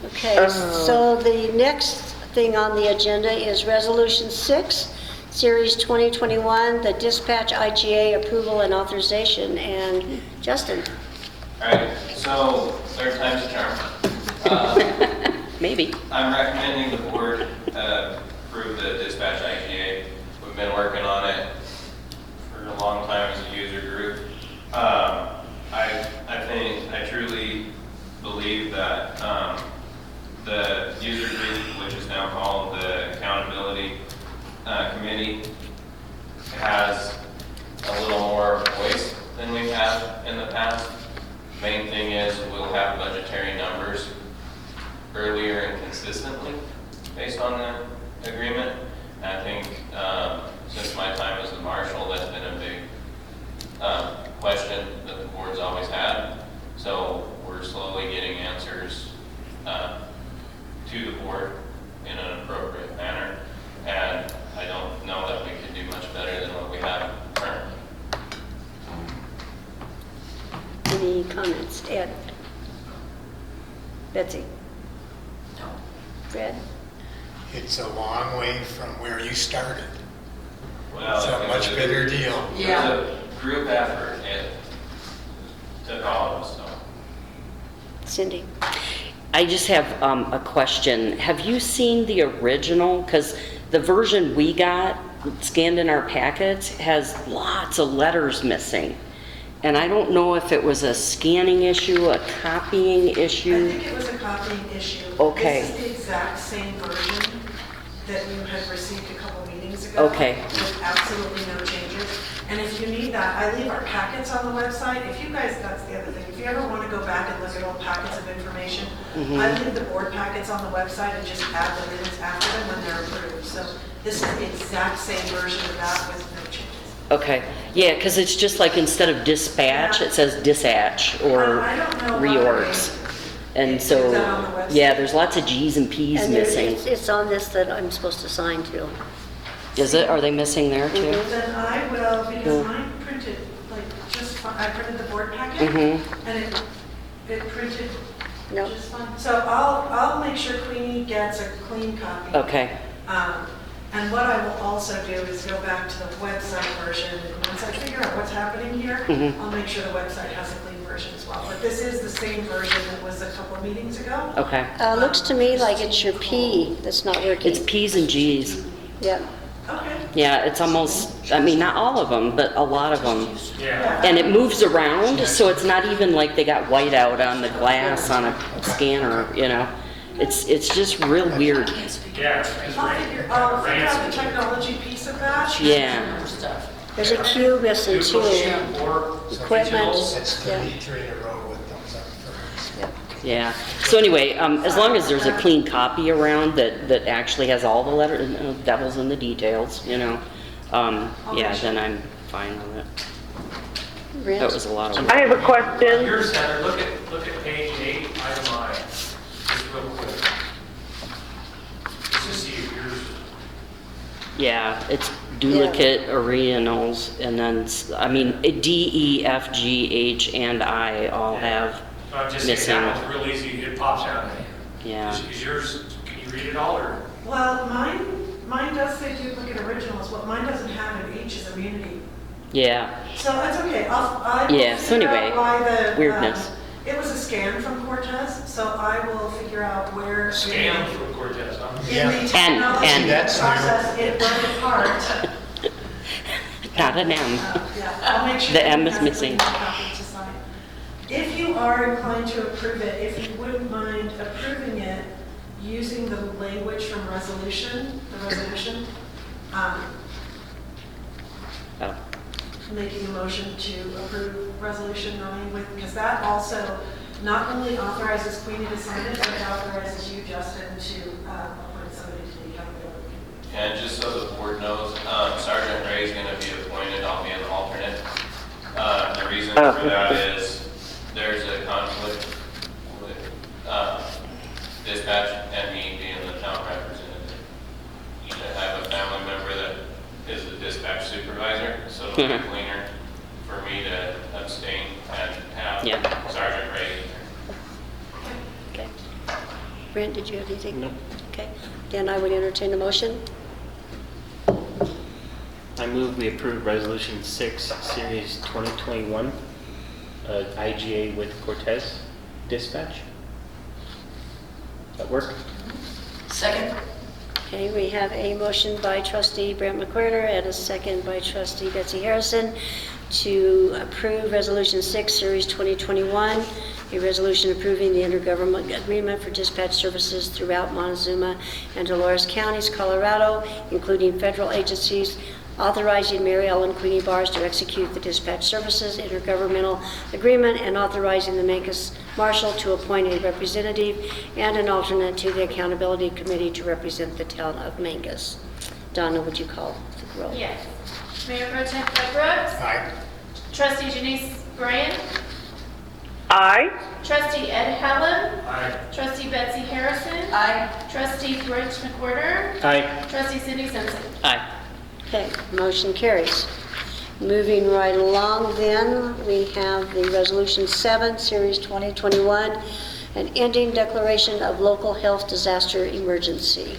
O: Okay, so the next thing on the agenda is Resolution 6, Series 2021, the dispatch IGA approval and authorization. And Justin?
Q: All right, so third time's a charm.
B: Maybe.
Q: I'm recommending the board approve the dispatch IGA. We've been working on it for a long time as a user group. I truly believe that the user group, which is now called the Accountability Committee, has a little more voice than we've had in the past. Main thing is we'll have budgetary numbers earlier and consistently based on the agreement. And I think since my time as a marshal, that's been a big question that the board's always had. So we're slowly getting answers to the board in an appropriate manner. And I don't know that we could do much better than what we have currently.
O: Any comments? Ed? Betsy?
P: No.
O: Fred?
R: It's a long way from where you started.
Q: Well,
R: It's a
Q: it
R: much
Q: was
R: better deal.
Q: It was a group effort. It took all of us, so.
O: Cindy?
B: I just have a question. Have you seen the original? Because the version we got scanned in our packets has lots of letters missing. And I don't know if it was a scanning issue, a copying issue.
F: I think it was a copying issue.
B: Okay.
F: This is the exact same version that you had received a couple meetings ago.
B: Okay.
F: With absolutely no changes. And if you need that, I leave our packets on the website. If you guys, that's the other thing, if you ever want to go back and look at old packets of information, I leave the board packets on the website and just add the minutes after them when they're approved. So this is the exact same version of that with no changes.
B: Okay, yeah, because it's just like instead of dispatch, it says disatch or
F: I don't know why
B: reorgs. And
F: Is
B: so,
F: that on the website?
B: yeah, there's lots of G's and P's
O: And
B: missing.
O: it's on this that I'm supposed to sign to.
B: Is it? Are they missing there too?
F: Then I will, because mine printed, like, just fine. I printed the board packet, and it printed
O: Nope.
F: just fine. So I'll make sure Queenie gets a clean copy.
B: Okay,
F: And what I will also do is go back to the website version, and once I figure out what's happening here, I'll make sure the website has a clean version as well. But this is the same version that was a couple of meetings ago.
B: okay.
O: Looks to me like it's your P that's not working.
B: It's P's and G's.
O: Yeah.
F: Okay.
B: Yeah, it's almost, I mean, not all of them, but a lot of them.
C: Yeah.
B: And it moves around, so it's not even like they got white out on the glass on a scanner, you know? It's just real weird.
C: Yeah.
F: I'll figure out the technology piece of that.
B: Yeah.
O: There's a Q missing too. Equipment.
R: That's
O: Yeah.
R: 33 in a row with thumbs up for us.
B: Yeah. So anyway, as long as there's a clean copy around that actually has all the letters, devil's in the details, you know, yeah, then I'm fine with it. That was a lot of work.
M: I have a question.
C: Yours, Heather, look at page 8, item I, just real quick. Let's just see if yours.
B: Yeah, it's duplicate originals, and then, I mean, D, E, F, G, H, and I all have
C: I'm just
B: missing.
C: saying that one's real easy, it pops out at you.
B: Yeah.
C: Is yours, can you read it all, or?
F: Well, mine does say duplicate originals. What mine doesn't have in H is immunity.
B: Yeah.
F: So that's okay. I will
B: Yeah, so
F: figure out
B: anyway,
F: why the,
B: weirdness.
F: it was a scan from Cortez, so I will figure out where.
C: Scam from Cortez, huh?
F: In the technology
B: and
R: that's
F: process, it went apart.
B: Not an M.
F: Yeah, I'll make sure
B: The M
F: you
B: is
F: guys
B: missing.
F: have a copy to sign. If you are inclined to approve it, if you wouldn't mind approving it using the language from the resolution,
B: Oh.
F: making a motion to approve resolution 9 with, because that also not only authorizes Queenie to sign it, but it authorizes you, Justin, to appoint somebody to the accountability committee.
Q: And just so the board knows, Sergeant Ray is going to be appointed, I'll be an alternate. The reason for that is there's a conflict with dispatch and me being the town representative. You have a family member that is the dispatch supervisor, so it'll be cleaner for me to abstain and have Sergeant Ray.
O: Okay. Brent, did you have anything?
A: No.
O: Okay. Then I would entertain a motion.
A: I move we approve Resolution 6, Series 2021, IGA with Cortez Dispatch. That work?
P: Second?
O: Okay, we have a motion by trustee Brent McWhirter and a second by trustee Betsy Harrison to approve Resolution 6, Series 2021, a resolution approving the intergovernmental agreement for dispatch services throughout Montezuma and Dolores Counties, Colorado, including federal agencies, authorizing Mary Ellen Queenie Bars to execute the dispatch services intergovernmental agreement, and authorizing the Mancos Marshal to appoint a representative and an alternate to the Accountability Committee to represent the town of Mancos. Donna, would you call the roll?
E: Yes. Mayor Pro Tem Fred Brooks.
R: Aye.
E: Trustee Janice Bryan.
M: Aye.
E: Trustee Ed Helen.
C: Aye.
E: Trustee Betsy Harrison.
P: Aye.
E: Trustee Brent McWhirter.
A: Aye.
E: Trustee Cindy Simpson.
B: Aye.
O: Okay, motion carries. Moving right along then, we have the Resolution 7, Series 2021, an ending declaration of local health disaster emergency.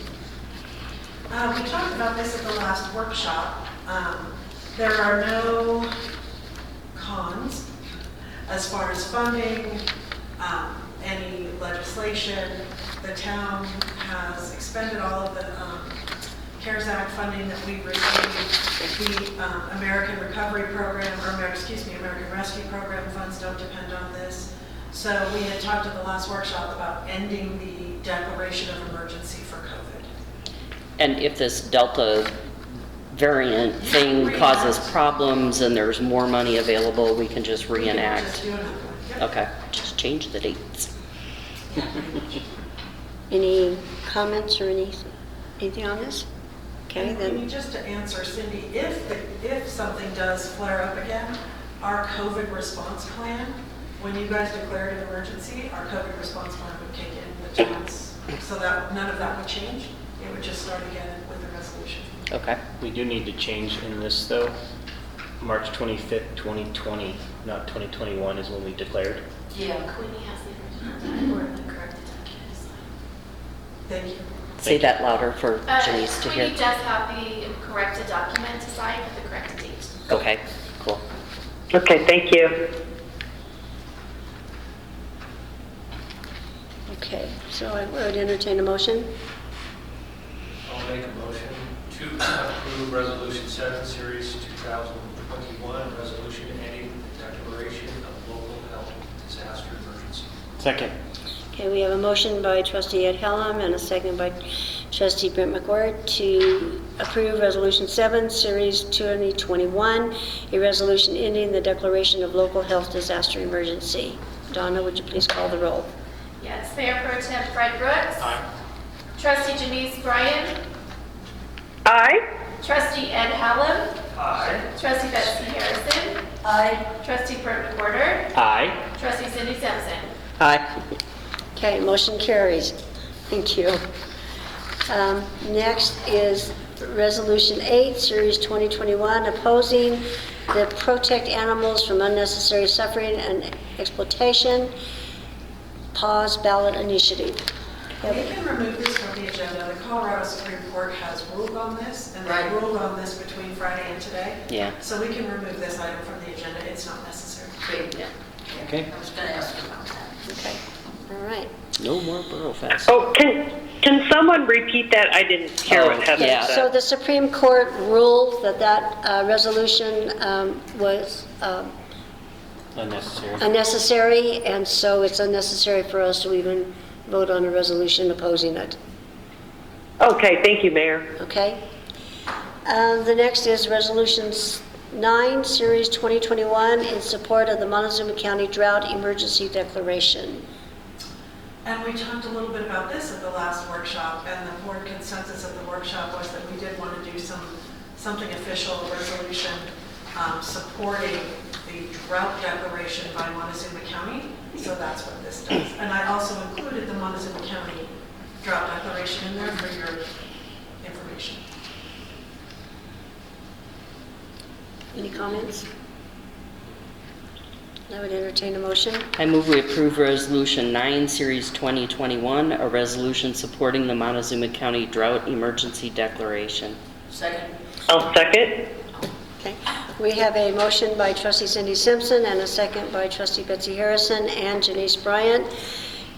F: We talked about this at the last workshop. There are no cons as far as funding, any legislation. The town has expended all of the CARES Act funding that we've received. The American Recovery Program, American Rescue Program funds don't depend on this. So we had talked at the last workshop about ending the declaration of emergency for COVID.
B: And if this Delta variant thing causes problems and there's more money available, we can just reenact.
F: Just do another one. Yep.
B: Okay, just change the dates.
O: Any comments or anything on this? Okay,
F: And
O: then.
F: maybe just to answer Cindy, if something does flare up again, our COVID response plan, when you guys declared an emergency, our COVID response plan would kick in the towns, so that none of that would change. It would just start again with the resolution.
B: Okay.
A: We do need to change in this though. March 25th, 2020, not 2021 is when we declared.
P: Yeah.
E: Queenie has the original or the corrected document.
F: Thank you.
B: Say that louder for Janice to hear.
E: Queenie does have the corrected document to sign with the corrected date.
B: Okay, cool.
M: Okay, thank you.
O: Okay, so I would entertain a motion.
C: I'll make a motion to approve Resolution 7, Series 2021, a resolution ending the declaration of local health disaster emergency.
A: Second.
O: Okay, we have a motion by trustee Ed Hellam and a second by trustee Brent McWhirter to approve Resolution 7, Series 2021, a resolution ending the declaration of local health disaster emergency. Donna, would you please call the roll?
E: Pro Tem Fred Brooks.
R: Aye.
E: Trustee Janice Bryan.
M: Aye.
E: Trustee Ed Hallam.
C: Aye.
E: Trustee Betsy Harrison.
P: Aye.
E: Trustee Burt McWhorter.
B: Aye.
E: Trustee Cindy Simpson.
B: Aye.
O: Okay, motion carries. Thank you. Next is Resolution 8, Series 2021, opposing the Protect Animals from Unnecessary Suffering and Exploitation Pause Ballot Initiative.
F: We can remove this from the agenda. The Colorado Supreme Court has ruled on this, and they
P: Right.
F: ruled on this between Friday and today.
B: Yeah.
F: So we can remove this item from the agenda. It's not necessary.
P: Great.
B: Yeah. Okay.
P: I was going to ask about that.
O: Okay, all right.
B: No more borough fest.
M: Oh, can someone repeat that? I didn't hear what Heather
B: yeah.
M: said.
O: So the Supreme Court ruled that resolution was
A: Unnecessary.
O: unnecessary, and so it's unnecessary for us to even vote on a resolution opposing it.
M: Okay, thank you, Mayor.
O: Okay? The next is Resolution 9, Series 2021, in support of the Montezuma County Drought Emergency Declaration.
F: And we talked a little bit about this at the last workshop, and the board consensus of the workshop was that we did want to do something official, a resolution supporting the drought declaration by Montezuma County. So that's what this does. And I also included the Montezuma County drought declaration in there for your information.
O: Any comments? I would entertain a motion.
B: I move we approve Resolution 9, Series 2021, a resolution supporting the Montezuma County Drought Emergency Declaration.
P: Second.
M: I'll second.
O: Okay. We have a motion by Trustee Cindy Simpson and a second by Trustee Betsy Harrison and Janice Bryant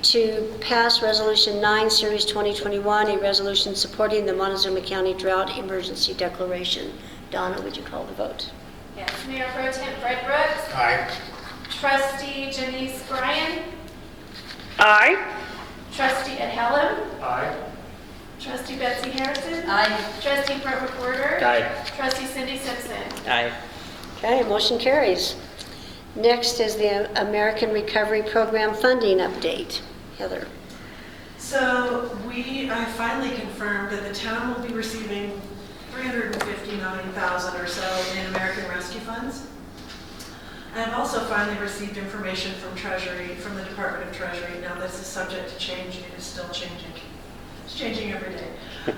O: to pass Resolution 9, Series 2021, a resolution supporting the Montezuma County Drought Emergency Declaration. Donna, would you call the vote?
E: Yes. Mayor Pro Tem Fred Brooks.
R: Aye.
E: Trustee Janice Bryan.
M: Aye.
E: Trustee Ed Hallam.
C: Aye.
E: Trustee Betsy Harrison.
P: Aye.
E: Trustee Burt McWhorter.
A: Aye.
E: Trustee Cindy Simpson.
B: Aye.
O: Okay, motion carries. Next is the American Recovery Program funding update. Heather.
F: So I finally confirmed that the town will be receiving $359,000 or so in American Rescue Funds. I have also finally received information from Treasury, from the Department of Treasury. Now this is subject to change, it is still changing. It's changing every day.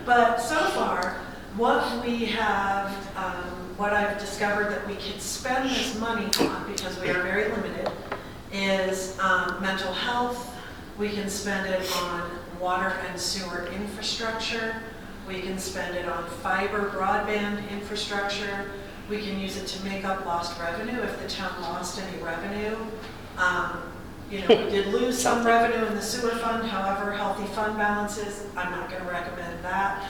F: But so far, what we have, what I've discovered that we can spend this money on, because we are very limited, is mental health. We can spend it on water and sewer infrastructure. We can spend it on fiber broadband infrastructure. We can use it to make up lost revenue if the town lost any revenue. We did lose some revenue in the sewer fund, however, healthy fund balances, I'm not going to recommend that.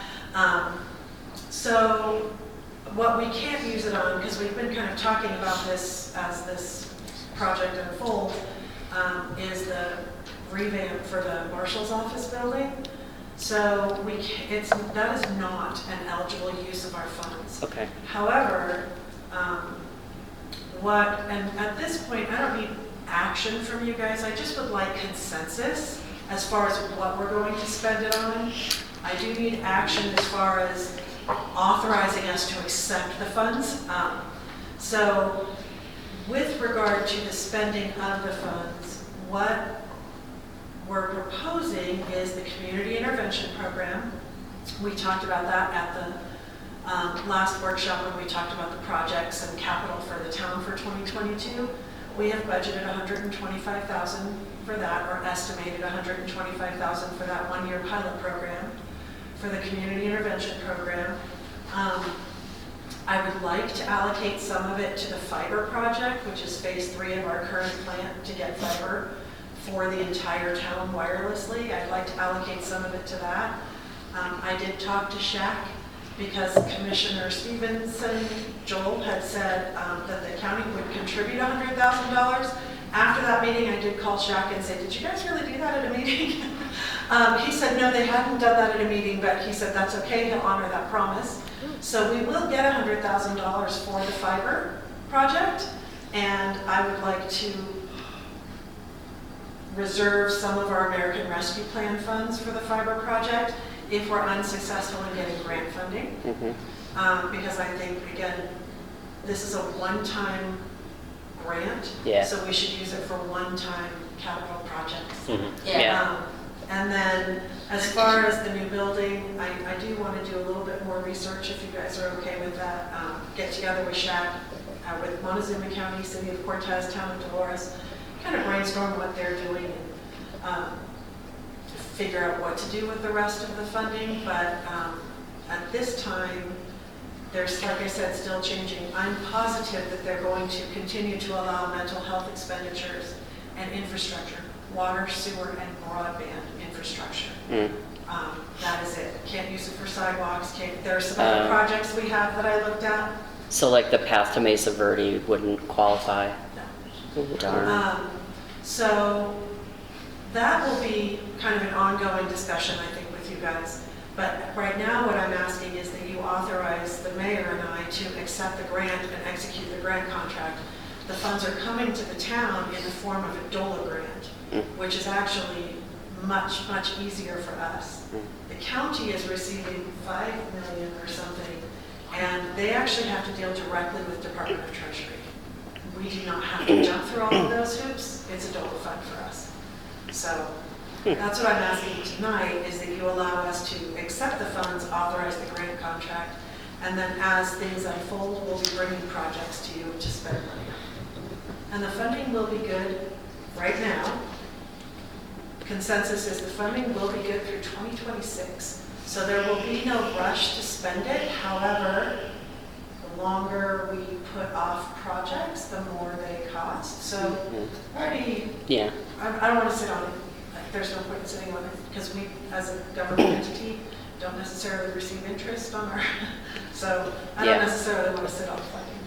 F: So what we can't use it on, because we've been kind of talking about this as this project unfolds, is the revamp for the marshal's office building. So that is not an eligible use of our funds.
B: Okay.
F: However, and at this point, I don't need action from you guys. I just would like consensus as far as what we're going to spend it on. I do need action as far as authorizing us to accept the funds. So with regard to the spending of the funds, what we're proposing is the community intervention program. We talked about that at the last workshop when we talked about the projects and capital for the town for 2022. We have budgeted $125,000 for that, or estimated $125,000 for that one-year pilot program for the community intervention program. I would like to allocate some of it to the fiber project, which is phase 3 of our current plan to get fiber for the entire town wirelessly. I'd like to allocate some of it to that. I did talk to Shaq because Commissioner Stevenson, Joel, had said that the county would contribute $100,000. After that meeting, I did call Shaq and say, did you guys really do that at a meeting? He said, no, they hadn't done that at a meeting, but he said, that's okay, he'll honor that promise. So we will get $100,000 for the fiber project, and I would like to reserve some of our American Rescue Plan funds for the fiber project if we're unsuccessful in getting grant funding. Because I think, again, this is a one-time grant, so we should use it for one-time capital projects. And then as far as the new building, I do want to do a little bit more research if you guys are okay with that. Get together with Shaq, with Montezuma County, City of Cortez, Town of Dolores, kind of brainstorm what they're doing and figure out what to do with the rest of the funding. But at this time, there's, like I said, still changing. I'm positive that they're going to continue to allow mental health expenditures and infrastructure, water, sewer, and broadband infrastructure. That is it. Can't use it for sidewalks. There are some other projects we have that I looked at.
B: So like the path to Mesa Verde wouldn't qualify?
F: No.
B: Darn.
F: So that will be kind of an ongoing discussion, I think, with you guys. But right now, what I'm asking is that you authorize the mayor and I to accept the grant and execute the grant contract. The funds are coming to the town in the form of a DOLA grant, which is actually much, much easier for us. The county is receiving $5 million or something, and they actually have to deal directly with Department of Treasury. We do not have to jump through all of those hoops. It's a DOLA fund for us. So that's what I'm asking tonight, is that you allow us to accept the funds, authorize the grant contract, and then as things unfold, we'll be bringing projects to you to spend money on. And the funding will be good right now. Consensus is the funding will be good through 2026. So there will be no rush to spend it. However, the longer we put off projects, the more they cost. So already, I don't want to sit on it. There's no point in sitting on it because we, as a government entity, don't necessarily receive interest on our, so I don't necessarily want to sit on funding.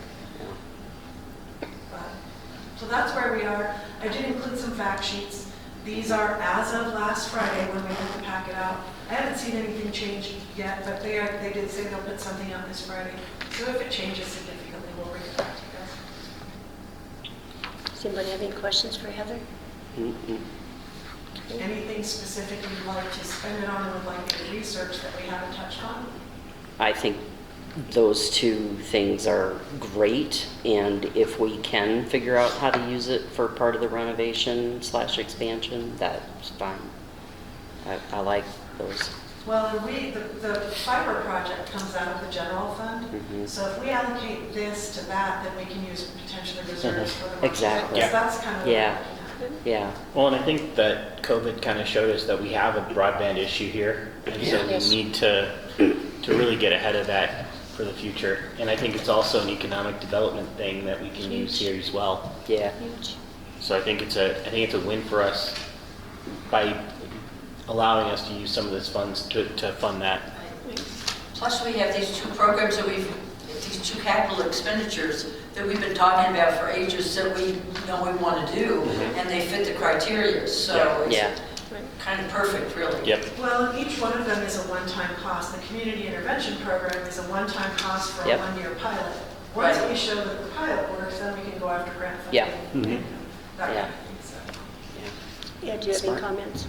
F: So that's where we are. I did include some fact sheets. These are as of last Friday when we put the packet out. I haven't seen anything change yet, but they did say they'll put something out this Friday. So if it changes significantly, we'll bring it back to you guys.
O: Does anybody have any questions for Heather?
F: Anything specific you'd like to spend it on and would like to research that we haven't touched on?
B: I think those two things are great, and if we can figure out how to use it for part of the renovation / expansion, that's fine. I like those.
F: Well, the fiber project comes out of the general fund, so if we allocate this to that, then we can use potentially reserves for the
B: exactly.
F: That's kind of
B: yeah.
A: Well, and I think that COVID kind of showed us that we have a broadband issue here, and so we need to really get ahead of that for the future. And I think it's also an economic development thing that we can use here as well.
B: Yeah.
A: So I think it's a win for us by allowing us to use some of those funds to fund that.
P: Plus, we have these two programs that these two capital expenditures that we've been talking about for ages that we know we want to do, and they fit the criteria. So it's kind of perfect, really.
F: Well, each one of them is a one-time cost. The community intervention program is a one-time cost for a one-year pilot. Once we show that the pilot works, then we can go after grant funding. That kind of thing. So.
O: Do you have any comments?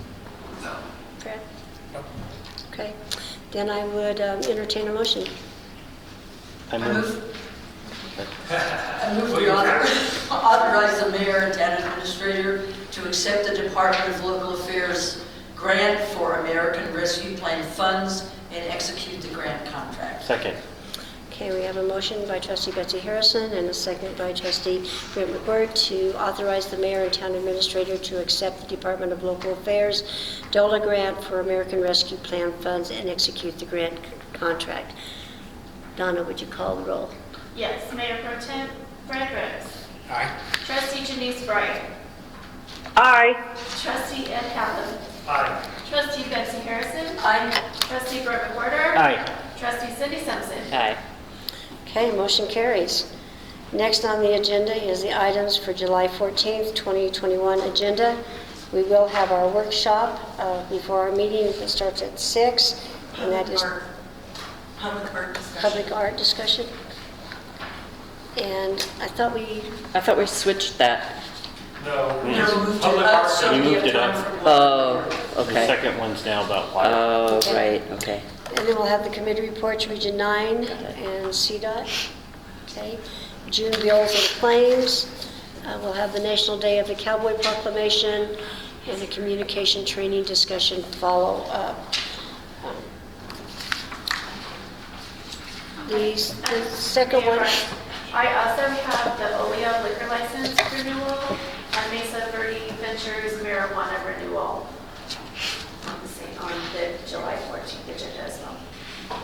F: No.
O: Fred? No. Okay. Then I would entertain a motion.
P: I move we authorize the mayor and town administrator to accept the Department of Local Affairs grant for American Rescue Plan funds and execute the grant contract.
A: Second.
O: Okay, we have a motion by Trustee Betsy Harrison and a second by Trustee Brent McWhirter to authorize the mayor and town administrator to accept the Department of Local Affairs DOLA grant for American Rescue Plan funds and execute the grant contract. Donna, would you call the roll?
E: Yes, Mayor Pro Tem Fred Rose.
R: Aye.
E: Trustee Janice Bright.
M: Aye.
E: Trustee Ed Hallen.
N: Aye.
E: Trustee Betsy Harrison.
P: Aye.
E: Trustee Brent McWhirter.
A: Aye.
E: Trustee Cindy Simpson.
B: Aye.
O: Okay, motion carries. Next on the agenda is the items for July 14th, 2021 agenda. We will have our workshop before our meeting. It starts at 6, and that is public art discussion. And I thought we
B: switched that.
C: No.
B: We
F: No, moved
C: Public
F: it up
C: Works,
F: so
A: we
F: we
A: moved
F: have
A: it
F: time
A: up.
F: for.
B: Oh,
A: The
B: okay.
A: second one's now about water.
B: Oh,
O: Okay.
B: right, okay.
O: And then we'll have the committee reports, Region 9 and CDOT. Okay. June bills and claims. We'll have the National Day of the Cowboy Proclamation and a communication training discussion follow up. The second one,
E: I also have the OEO liquor license renewal and Mesa Verde Ventures marijuana renewal on the July 14th agenda as well.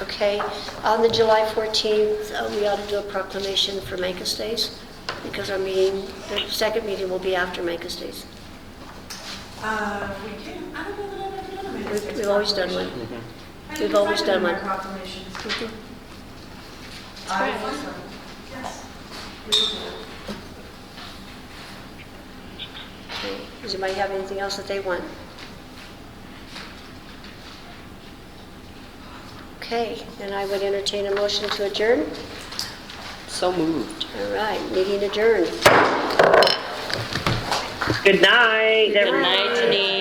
O: okay. On the July 14th, we ought to do a proclamation for Mancos Days because our meeting, the second meeting will be after Mancos Days.
F: We can, I don't know that I've ever done a Mancos Days
O: We've always done one.
F: proclamation. I
O: We've
F: can
O: always
F: find it in
O: done
F: our
O: one.
F: proclamations.
O: Mhm.
F: I will find one. Yes. We will do that.
O: Okay. Does anybody have anything else that they want? Okay, then I would entertain a motion to adjourn.
B: So moved.
O: All right, meeting adjourned.
M: Good night,
O: Good
M: everyone.
B: Good night, Janine.